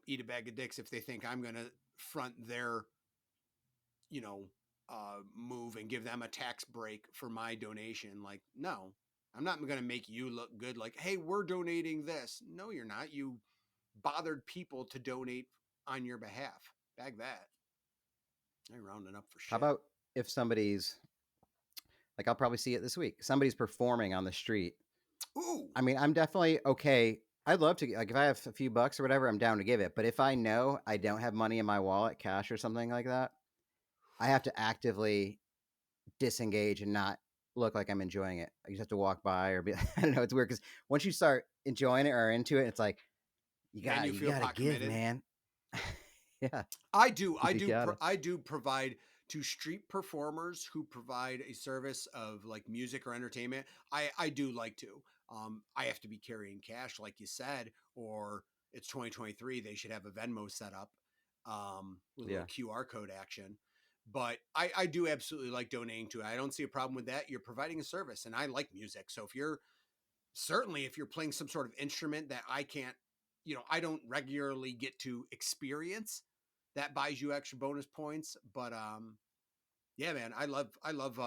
eat a bag of dicks if they think I'm going to front their, move and give them a tax break for my donation. Like, no, I'm not going to make you look good. Like, hey, we're donating this. No, you're not. You bothered people to donate on your behalf. Bag that. I'm rounding up for shit. How about if somebody's like, I'll probably see it this week. Somebody's performing on the street. Ooh. I mean, I'm definitely okay. I'd love to, like, if I have a few bucks or whatever, I'm down to give it. But if I know I don't have money in my wallet, cash or something like that, I have to actively disengage and not look like I'm enjoying it. I just have to walk by or be, I don't know. It's weird because once you start enjoying it or into it, it's like, you gotta give, committed. Man. Yeah. I do provide to street performers who provide a service of like music or entertainment. I do like to. I have to be carrying cash, like you said, or it's 2023. They should have a Venmo set up with a Yeah. little QR code action. But I do absolutely like donating to it. I don't see a problem with that. You're providing a service, and I like music. So if you're playing some sort of instrument that I can't, I don't regularly get to experience, that buys you extra bonus points. But yeah, man, I love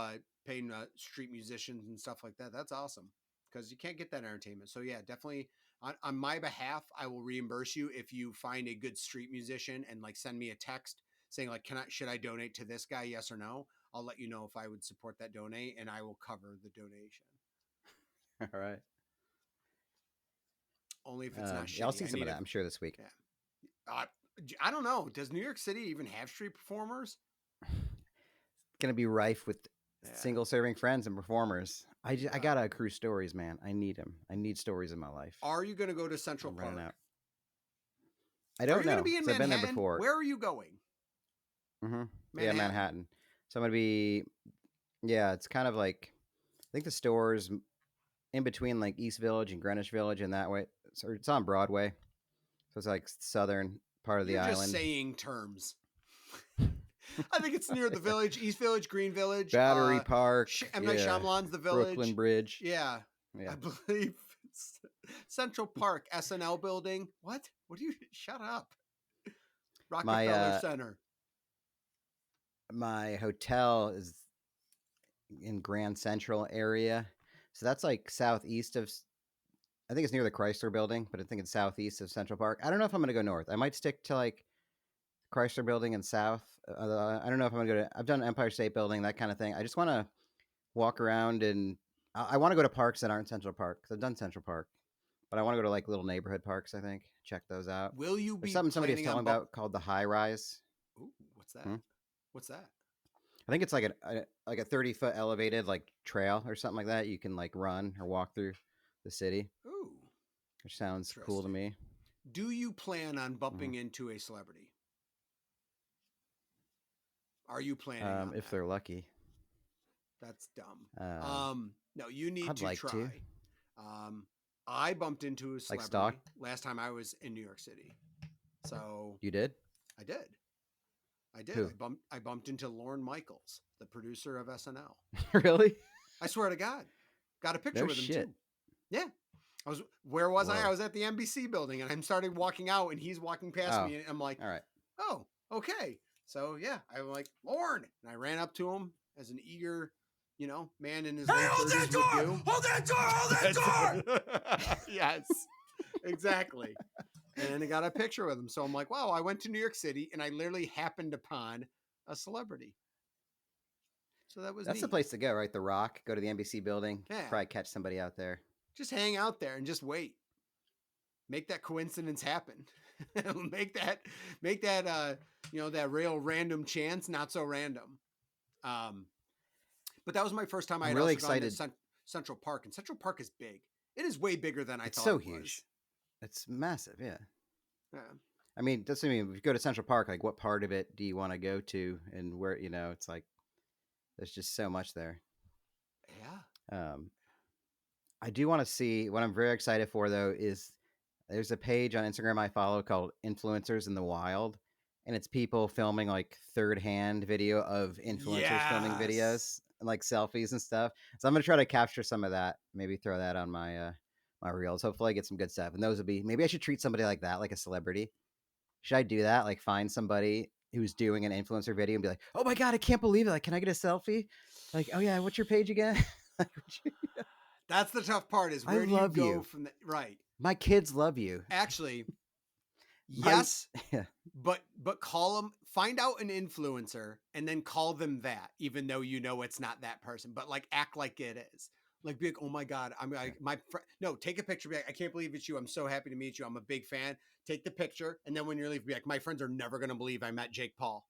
paying street musicians and stuff like that. That's awesome because you can't get that entertainment. So yeah, definitely on my behalf, I will reimburse you if you find a good street musician and like send me a text saying like, should I donate to this guy? Yes or no. I'll let you know if I would support that donate, and I will cover the donation. All right. Only if it's not shitty. Yeah, I'll see I some of need that. I'm sure this week. Yeah. I don't know. Does New York City even have street performers? Gonna be rife with Yeah. single serving friends and performers. I gotta accrue stories, man. I need them. I need stories in my life. Are you going to go to Central I'm Park? running out. I Are don't you going know. to be in 'Cause I've been Manhattan? there before. Where are you going? Yeah, Manhattan. So I'm gonna be. Yeah, it's kind of like I think the store's in between like East Village and Greenwich Village, and that way. So it's on Broadway. So it's like southern part of the You're just island. saying terms. I think it's near the Village, East Village, Green Village, Battery Park. M. Night Shyamalan's The Village, Brooklyn Bridge. Yeah, Yeah. I believe it's Central Park, SNL building. What? What do you? Shut up. Rockefeller Center. My hotel is in Grand Central area, so that's like southeast of. I think it's near the Chrysler Building, but I think it's southeast of Central Park. I don't know if I'm gonna go north. I might stick to like Chrysler Building and south. I don't know if I'm gonna go to. I've done Empire State Building, that kind of thing. I just want to walk around, and I want to go to parks that aren't Central Park because I've done Central Park, but I want to go to like little neighborhood parks. I think check those out. Will you be There's something somebody was planning on telling about called the High Rise. Ooh, what's that? Hmm? What's that? I think it's like a 30-foot elevated like trail or something like that. You can like run or walk through the city, Ooh, which sounds cool to me. Do you plan on bumping into a celebrity? Are you planning on if that? they're lucky? That's dumb. No, you need I'd to like try. to. I bumped into a celebrity Stock? last time I was in New York City. So You did? I did. Who? I bumped into Lorne Michaels, the producer of SNL. Really? I swear to God. Got a picture No with him shit. too. Yeah. Where was I? Whoa. I was at the NBC building, and I'm starting walking out, and he's walking past me, and I'm like, all right. oh, okay. So yeah, I'm like, Lorne. And I ran up to him as an eager, man in his late 30s would do. Hold that door! Hold that door! Yes, exactly. And I got a picture with him. So I'm like, wow, I went to New York City and I literally happened upon a celebrity. So that's the neat. place to go, right? The Rock. Go to the NBC building. Yeah. Probably catch somebody out there. Just hang out there and just wait. Make that coincidence happen. make that that real random chance not so random. But that was my first time. I'm really excited. Gone to Central Park, and Central Park is big. It is way bigger than I thought. It's so it huge. Was. It's massive. Yeah. Yeah. I mean, if you go to Central Park, like what part of it do you want to go to, and where? It's like there's just so much there. Yeah. I do want to see. What I'm very excited for though is there's a page on Instagram I follow called Influencers in the Wild, and it's people filming like third-hand video of influencers filming videos, and, like selfies and stuff. So I'm gonna try to capture some of that. Maybe throw that on my my reels. Hopefully, I get some good stuff. And those would be maybe I should treat somebody like that, like a celebrity. Should I do that? Like find somebody who's doing an influencer video and be like, "Oh my god, I can't believe it! Like, can I get a selfie?" Like, "Oh yeah, what's your page again?" That's the tough part. Is where do you go from the right? My kids love you. Actually, yes, yeah. but call them. Find out an influencer and then call them that, even though it's not that person. But like act like it is. Like be like, oh my god, I'm like my friend. No, take a picture. Be like, I can't believe it's you. I'm so happy to meet you. I'm a big fan. Take the picture, and then when you're leaving, be like, my friends are never gonna believe I met Jake Paul,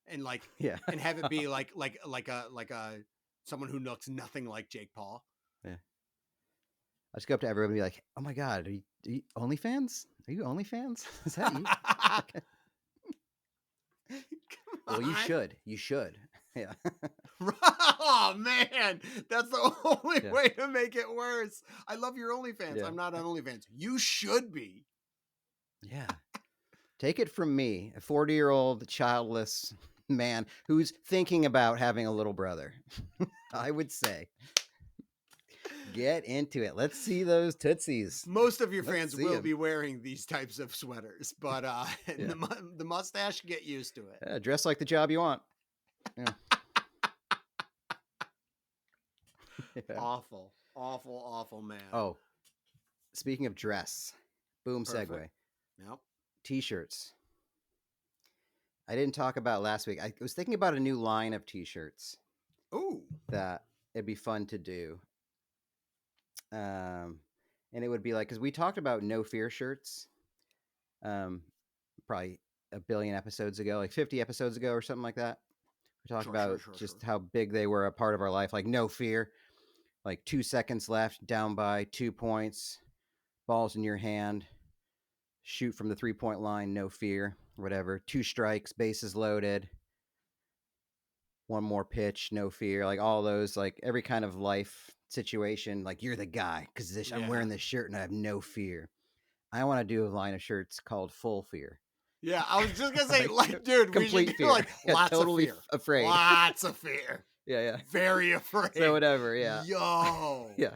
and like, yeah, and have it be like a someone who looks nothing like Jake Paul. Yeah. I just go up to everyone and be like, oh my god, are you OnlyFans? Are you OnlyFans? Is that you? Well, you should. You should. Yeah. Oh man, that's the only Yeah. way to make it worse. I love your OnlyFans. Yeah. I'm not on OnlyFans. You should be. Yeah. Take it from me, a 40-year-old childless man who's thinking about having a little brother. I would say, get into it. Let's see those tootsies. Most of your Let's fans see will 'em. be wearing these types of sweaters, but Yeah. the mustache, get used to it. Yeah, dress like the job you want. Yeah. Yeah. Awful, awful, awful, man. Oh, speaking of dress, boom Perfect. segue. Yep. T-shirts. I didn't talk about last week. I was thinking about a new line of T-shirts Ooh. that it'd be fun to do. And it would be like, because we talked about no fear shirts, probably a billion episodes ago, like 50 episodes ago or something like that. We talked about just how big they were a part of our life, like no fear, like 2 seconds left, down by 2 points, balls in your hand, shoot from the 3-point line, no fear, whatever. 2 strikes, bases loaded, 1 more pitch, no fear. Like all those, like every kind of life situation, like you're the guy because I'm wearing this shirt and I have no fear. I want to do a line of shirts called Full Fear. Yeah, I was just gonna say, like, dude, we should Complete do fear. like Yeah, lots totally of fear, afraid. lots of fear. Yeah. Very afraid. So whatever. Yeah. Yo. Yeah.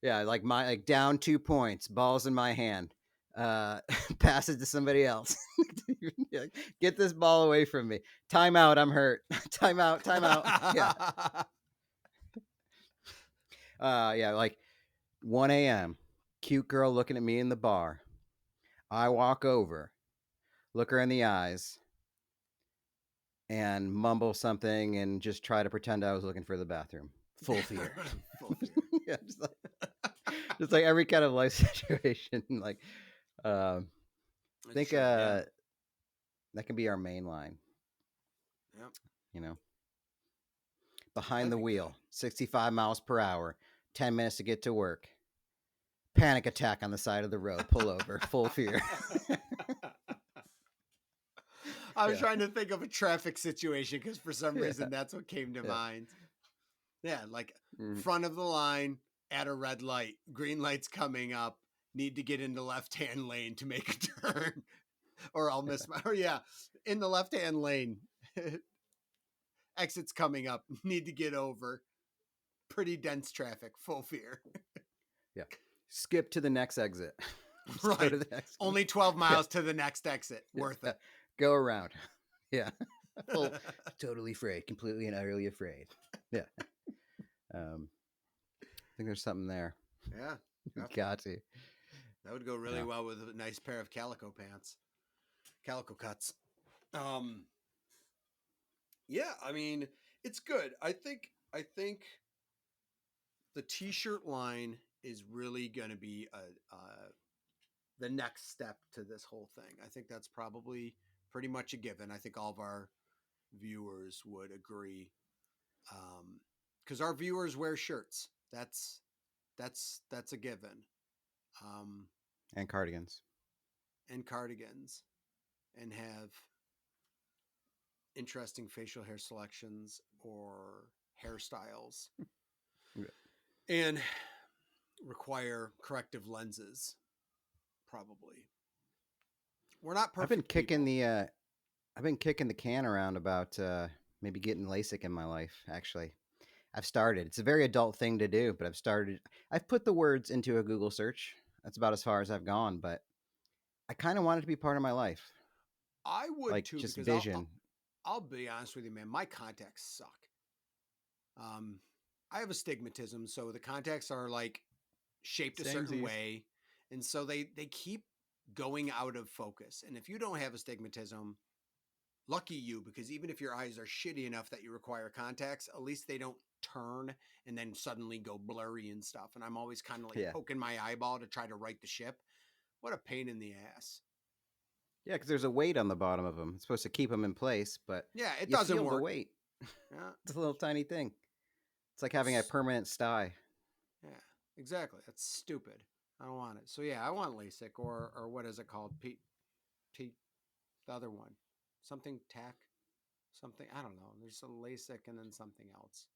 Yeah. Like down 2 points, balls in my hand. Pass it to somebody else. Get this ball away from me. Timeout. I'm hurt. Timeout. Yeah. Yeah. Like 1 a.m. Cute girl looking at me in the bar. I walk over, look her in the eyes, and mumble something and just try to pretend I was looking for the bathroom. Full fear. Full fear. Yeah, just like every kind of life situation. Like, I think that can be our main line. Yep. You know, behind the wheel, 65 miles per hour, 10 minutes to get to work. Panic attack on the side of the road. Pull over. Full fear. I was trying to think of a traffic situation because for some reason that's what came to mind. Yeah, like front of the line at a red light, green light's coming up, need to get in the left-hand lane to make a turn, or I'll miss my. Or in the left-hand lane, exit's coming up, need to get over. Pretty dense traffic, full fear. Yeah, skip to the next exit. Right, go to the next only 12 miles to the next exit. Worth it. Go around. Yeah, totally afraid, completely and utterly afraid. Yeah. I think there's something there. Yeah. Got to. That would go really well with a nice pair of calico pants. Calico cuts. Yeah, I mean, it's good. I think the t-shirt line is really going to be the next step to this whole thing. I think that's probably pretty much a given. I think all of our viewers would agree. Because our viewers wear shirts. That's a given. And cardigans. And cardigans. And have interesting facial hair selections or hairstyles. And require corrective lenses. Probably. We're not perfect. I've been kicking the can around about maybe getting LASIK in my life, actually. I've started. It's a very adult thing to do, but I've put the words into a Google search. That's about as far as I've gone, but I kind of want it to be part of my life. I would like too, just because vision. I'll be honest with you, man. My contacts suck. I have astigmatism, so the contacts are like shaped a certain way, and so they keep going out of focus. And if you don't have astigmatism, lucky you, because even if your eyes are shitty enough that you require contacts, at least they don't turn and then suddenly go blurry and stuff. And I'm always kind of like poking my eyeball to try to right the ship. What a pain in the ass. Yeah, because there's a weight on the bottom of them. It's supposed to keep them in place, but it doesn't feel work. The weight. Yeah, it's a little tiny thing. It's like having a permanent sty. Yeah, exactly. That's stupid. I don't want it. So I want LASIK or what is it called? The other one, something tack. something. I don't know. There's a LASIK and then something else.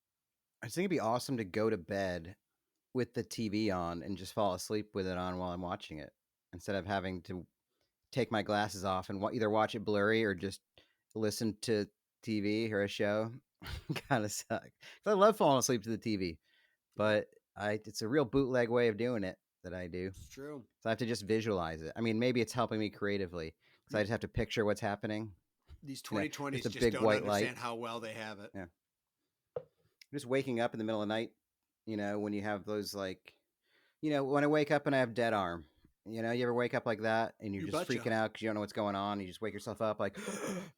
I think it'd be awesome to go to bed with the TV on and just fall asleep with it on while I'm watching it, instead of having to take my glasses off and either watch it blurry or just listen to TV or a show. Kind of suck. 'Cause I love falling asleep to the TV, but it's a real bootleg way of doing it that I do. It's true. So I have to just visualize it. I mean, maybe it's helping me creatively because I just have to picture what's happening. These You know, 2020s just a just big don't white understand light. how well they have it. Yeah. Just waking up in the middle of the night, when you have those when I wake up and I have dead arm. You ever wake up like that and you're You just betcha. freaking out because you don't know what's going on. You just wake yourself up like,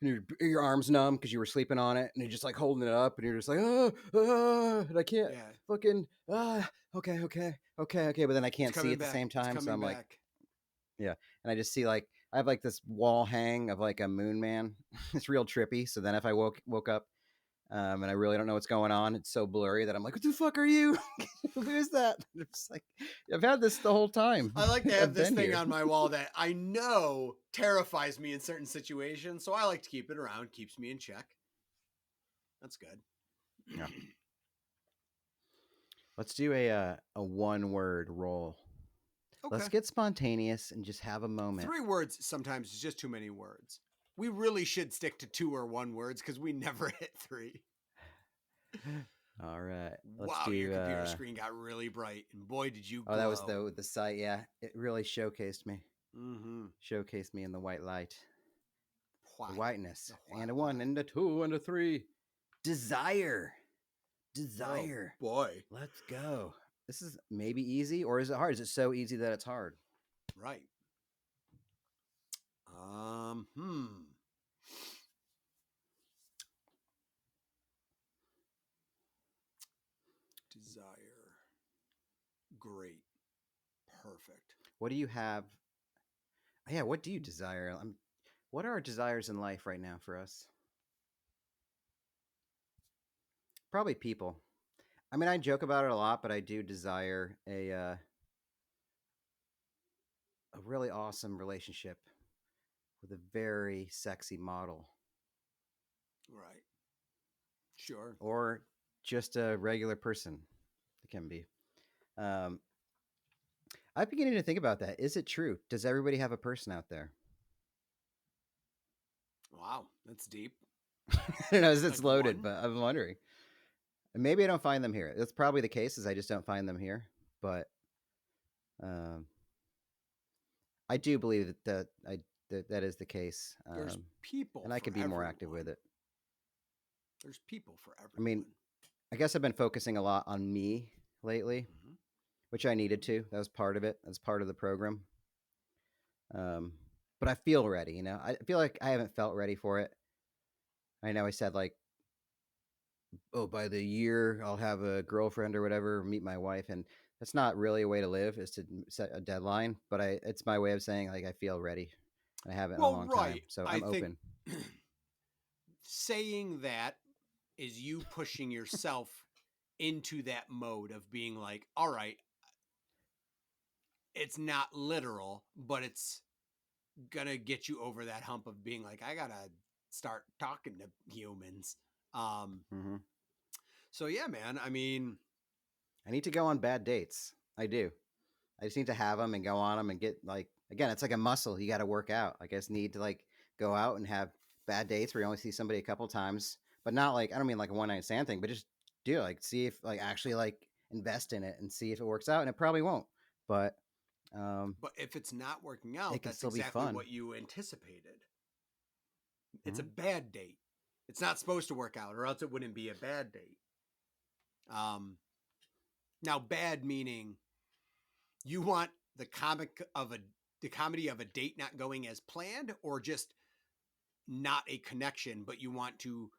and your arm's numb because you were sleeping on it, and you're just like holding it up, and you're just like, and I can't Yeah. fucking, okay. But then I It's can't see coming at the back. same It's time. So coming I'm like, back. yeah. And I just see like, I have like this wall hang of like a moon man. It's real trippy. So then if I woke up, and I really don't know what's going on, it's so blurry that I'm like, what the fuck are you? Who is that? It's like, I've had this the whole time. I like to have I've this been thing here. on my wall that I know terrifies me in certain situations, so I like to keep it around. Keeps me in check. That's good. Yeah. Let's do a one-word roll. Okay. Let's get spontaneous and just have a moment. 3 words sometimes is just too many words. We really should stick to 2 or 1 words because we never hit 3. All right. Let's Wow, do, your computer screen got really bright, and boy, did you glow. Oh, that was the site. Yeah, it really showcased me. Mm-hmm. Showcased me in the white light. White. The whiteness. The white And a 1 light. and a 2 and a 3. Desire. Oh, boy. Let's go. This is maybe easy, or is it hard? Is it so easy that it's hard? Right. Desire. Great. Perfect. What do you have? Yeah, what do you desire? What are our desires in life right now for us? Probably people. I mean, I joke about it a lot, but I do desire a really awesome relationship with a very sexy model, Right. Sure. or just a regular person. It can be. I'm beginning to think about that. Is it true? Does everybody have a person out there? Wow, that's deep. I don't know. It's Like loaded, one? but I'm wondering. And maybe I don't find them here. That's probably the case. Is I just don't find them here. But I do believe that is the case. There's people, and I for could be more active everyone. with it. There's people for I everyone. mean, I guess I've been focusing a lot on me lately, Mhm. which I needed to. That was part of it. That's part of the program. But I feel ready. I feel like I haven't felt ready for it. I know I said like, oh, by the year I'll have a girlfriend or whatever, meet my wife, and that's not really a way to live. Is to set a deadline. But it's my way of saying like I feel ready. I haven't in a Well, long time, right. so I I'm think open. saying that is you pushing yourself into that mode of being like, all right, it's not literal, but it's gonna get you over that hump of being like, I gotta start talking to humans. Mm-hmm. So yeah, man. I mean, I need to go on bad dates. I do. I just need to have them and go on them and get like, again, it's like a muscle you got to work out. Like I just need to like go out and have bad dates where you only see somebody a couple times, but not like, I don't mean like a one night stand thing, but just do it. Like see if like actually like invest in it and see if it works out, and it probably won't, but but if it's not working it out, can that's still be exactly fun. what you anticipated. It's a Mhm. bad date. It's not supposed to work out, or else it wouldn't be a bad date. Now bad meaning you want the comedy of a date not going as planned, or just not a connection, but you want to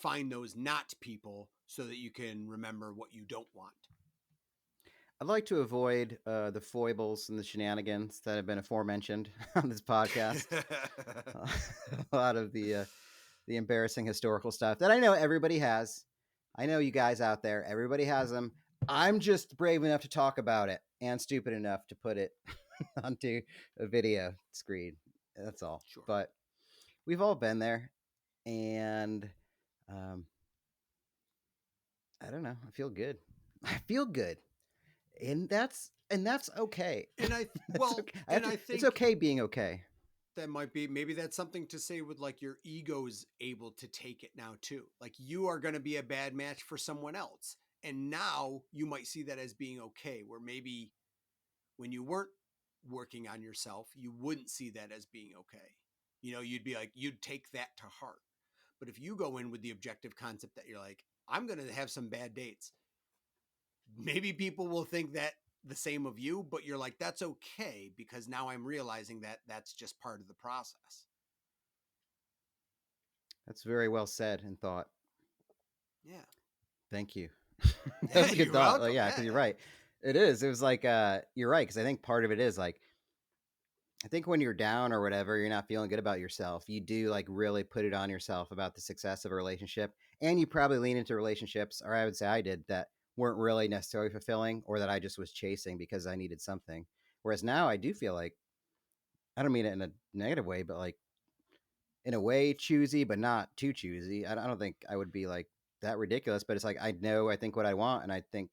find those not people so that you can remember what you don't want. I'd like to avoid the foibles and the shenanigans that have been aforementioned on this podcast. A lot of the embarrassing historical stuff that I know everybody has. I know you guys out there, everybody has them. I'm just brave enough to talk about it and stupid enough to put it onto a video screen. That's all. Sure. But we've all been there. and um, I don't know. I feel good. I feel good, and that's okay. And I That's well, okay. I have and to. I It's think okay being okay. that might be, maybe that's something to say with like your ego's able to take it now too. Like you are going to be a bad match for someone else. And now you might see that as being okay, where maybe when you weren't working on yourself, you wouldn't see that as being okay. You know, you'd be like, you'd take that to heart. But if you go in with the objective concept that you're like, I'm going to have some bad dates, maybe people will think that the same of you, but you're like, that's okay because now I'm realizing that that's just part of the process. That's very well said and thought. Yeah. Thank you. That Yeah, was a good you're thought. welcome. Yeah, Yeah, because you're yeah. right. It is. It was like you're right because I think part of it is like I think when you're down or whatever, you're not feeling good about yourself. You do like really put it on yourself about the success of a relationship, and you probably lean into relationships, or I would say I did that weren't really necessarily fulfilling, or that I just was chasing because I needed something. Whereas now I do feel like I don't mean it in a negative way, but like in a way choosy, but not too choosy. I don't think I would be like that ridiculous, but it's like I know I think what I want, and I think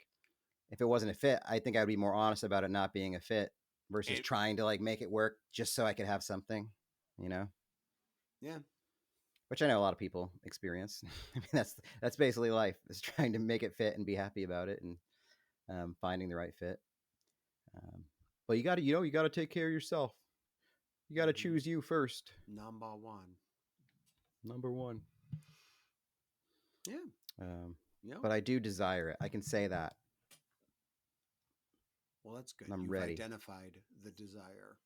if it wasn't a fit, I think I'd be more honest about it not being a fit versus And trying to like make it work just so I could have something, you know, yeah. which I know a lot of people experience. I mean, that's basically life is trying to make it fit and be happy about it and finding the right fit. Um, but you got to, you got to take care of yourself. You got to Mhm. choose you first. Number one. Number one. Yeah. Um, You know, but I do desire it. I can say that. well, that's good. And I'm You've ready. identified the desire.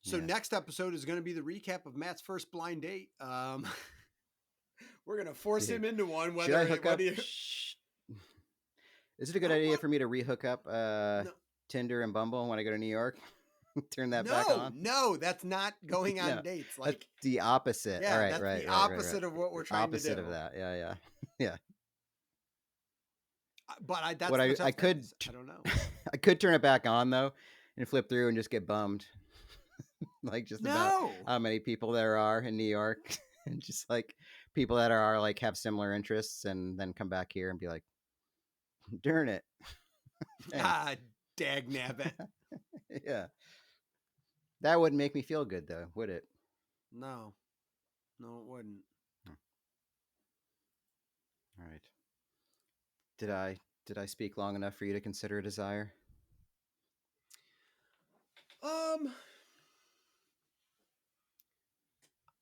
So Yeah. next episode is going to be the recap of Matt's first blind date. We're going to force him Dude. into one, Should I whether, hook up? whether, Is it a I good don't idea want, for me to rehook up no, Tinder and Bumble when I go to New York? Turn that back no, on? no, that's not going on No, dates. that's Like, the opposite. All yeah, right, that's right, the right, right, right. opposite of what we're The trying to opposite of do. that. Yeah, yeah, yeah. But What that's the I tough thing could is, I don't know. I could turn it back on though, and flip through and just get bummed, like just about No. how many people there are in New York, and just like people that are like have similar interests, and then come back here and be like, darn it, dang, Ah, dag nabbit. yeah. That wouldn't make me feel good though, would it? No, no, it wouldn't. Hmm. All right. Did I speak long enough for you to consider a desire? Um,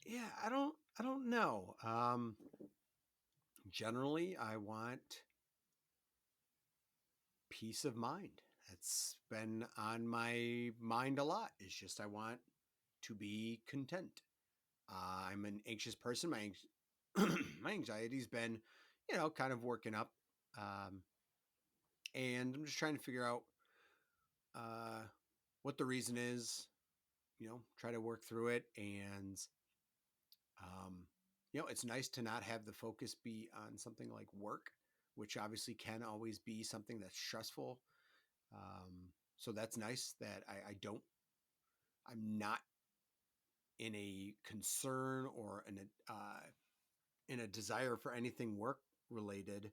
yeah, I don't know. Generally, I want peace of mind. That's been on my mind a lot. It's just I want to be content. I'm an anxious person. My anxiety's been, kind of working up, um, and I'm just trying to figure out uh, what the reason is. Try to work through it, and um, it's nice to not have the focus be on something like work, which obviously can always be something that's stressful. So that's nice that I'm not in a concern or in a desire for anything work related,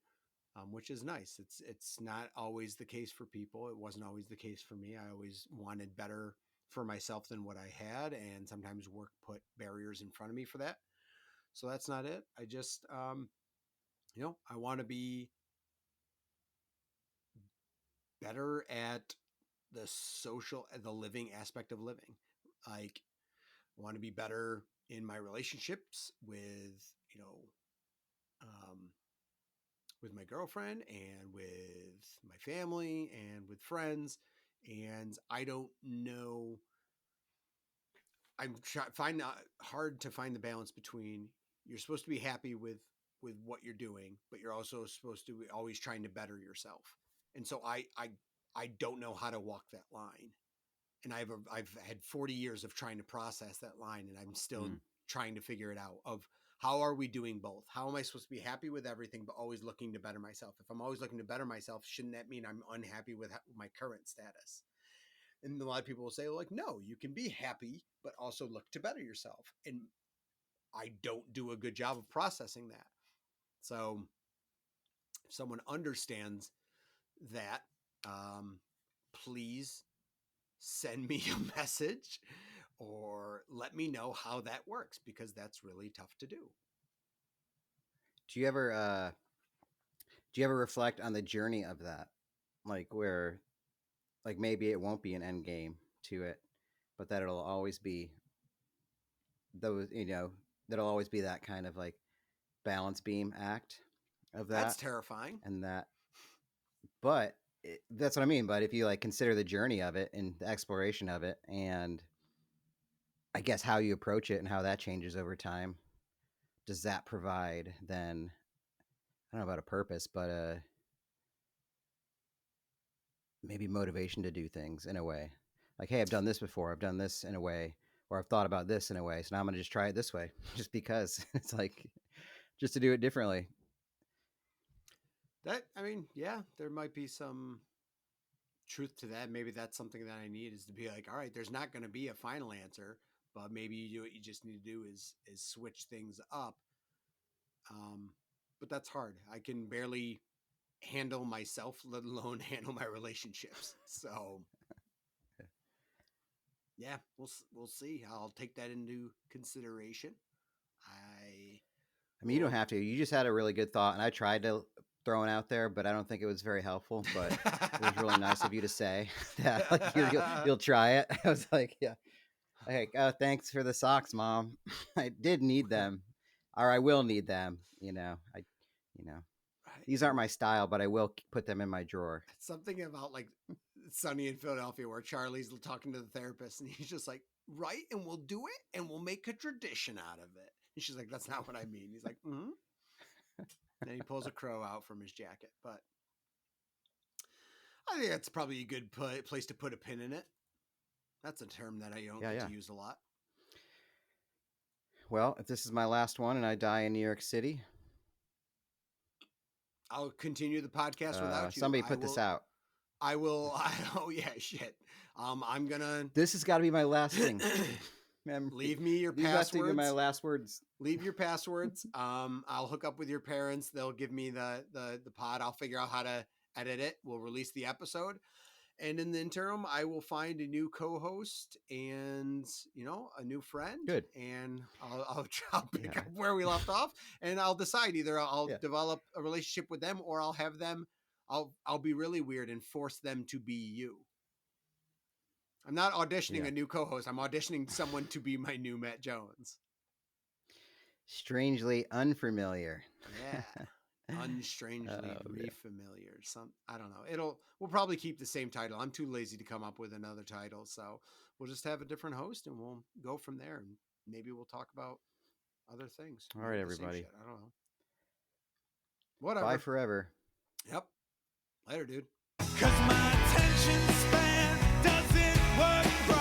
which is nice. It's not always the case for people. It wasn't always the case for me. I always wanted better for myself than what I had, and sometimes work put barriers in front of me for that. So that's not it. I just, I want to be better at the living aspect of living. Like, I want to be better in my relationships um, with my girlfriend and with my family and with friends. And I don't know. Find hard to find the balance between you're supposed to be happy with what you're doing, but you're also supposed to be always trying to better yourself. And so I don't know how to walk that line. And I've had 40 years of trying to process that line, and I'm still Mm. trying to figure it out of how are we doing both? How am I supposed to be happy with everything, but always looking to better myself? If I'm always looking to better myself, shouldn't that mean I'm unhappy with my current status? And a lot of people will say, like, no, you can be happy, but also look to better yourself. And I don't do a good job of processing that. So if someone understands that, please send me a message or let me know how that works, because that's really tough to do. Do you ever reflect on the journey of that? Like where like maybe it won't be an end game to it, but that it'll always be those, that'll always be that kind of like balance beam act of That's that terrifying. and that. But that's what I mean. But if you like consider the journey of it and the exploration of it, and I guess how you approach it and how that changes over time, does that provide then? I don't know about a purpose, but maybe motivation to do things in a way. Like, hey, I've done this before. I've done this in a way, or I've thought about this in a way. So now I'm gonna just try it this way, just because it's like just to do it differently. That, I mean, yeah, there might be some truth to that. Maybe that's something that I need, is to be like, all right, there's not going to be a final answer, but maybe what you just need to do is switch things up. But that's hard. I can barely handle myself, let alone handle my relationships. So yeah, we'll see. I'll take that into consideration. I mean, you don't have to. You just had a really good thought, and I tried to throw it out there, but I don't think it was very helpful. But it was really nice of you to say that like you'll try it. I was like, yeah. Hey, thanks for the socks, Mom. I did need them, or I will need them. These aren't my style, but I will put them in my drawer. Something about like Sunny in Philadelphia, where Charlie's talking to the therapist, and he's just like, right, and we'll do it, and we'll make a tradition out of it. And she's like, that's not what I mean. He's like, mm-hmm. And then he pulls a crow out from his jacket. But I think that's probably a good place to put a pin in it. That's a term that I don't get to use a lot. Well, if this is my last one and I die in New York City, I'll continue the podcast without you. Somebody put this out. I will. Oh yeah, shit. I'm gonna. This has got to be my last thing. Leave me your passwords. These have to be my last words. Leave your passwords. I'll hook up with your parents. They'll give me the pod. I'll figure out how to edit it. We'll release the episode. And in the interim, I will find a new co-host and, a new friend. Good. And I'll pick up where we left off, and I'll decide either I'll develop a relationship with them, or I'll have them. I'll be really weird and force them to be you. I'm not auditioning a new co-host. I'm auditioning someone to be my new Matt Jones. Strangely unfamiliar. Yeah. Unstrangely refamiliar. I don't know. We'll probably keep the same title. I'm too lazy to come up with another title, so we'll just have a different host and we'll go from there. And maybe we'll talk about other things. All right, everybody. I don't know. Whatever. Bye forever. Yep. Later, dude. 'Cause my attention span doesn't work.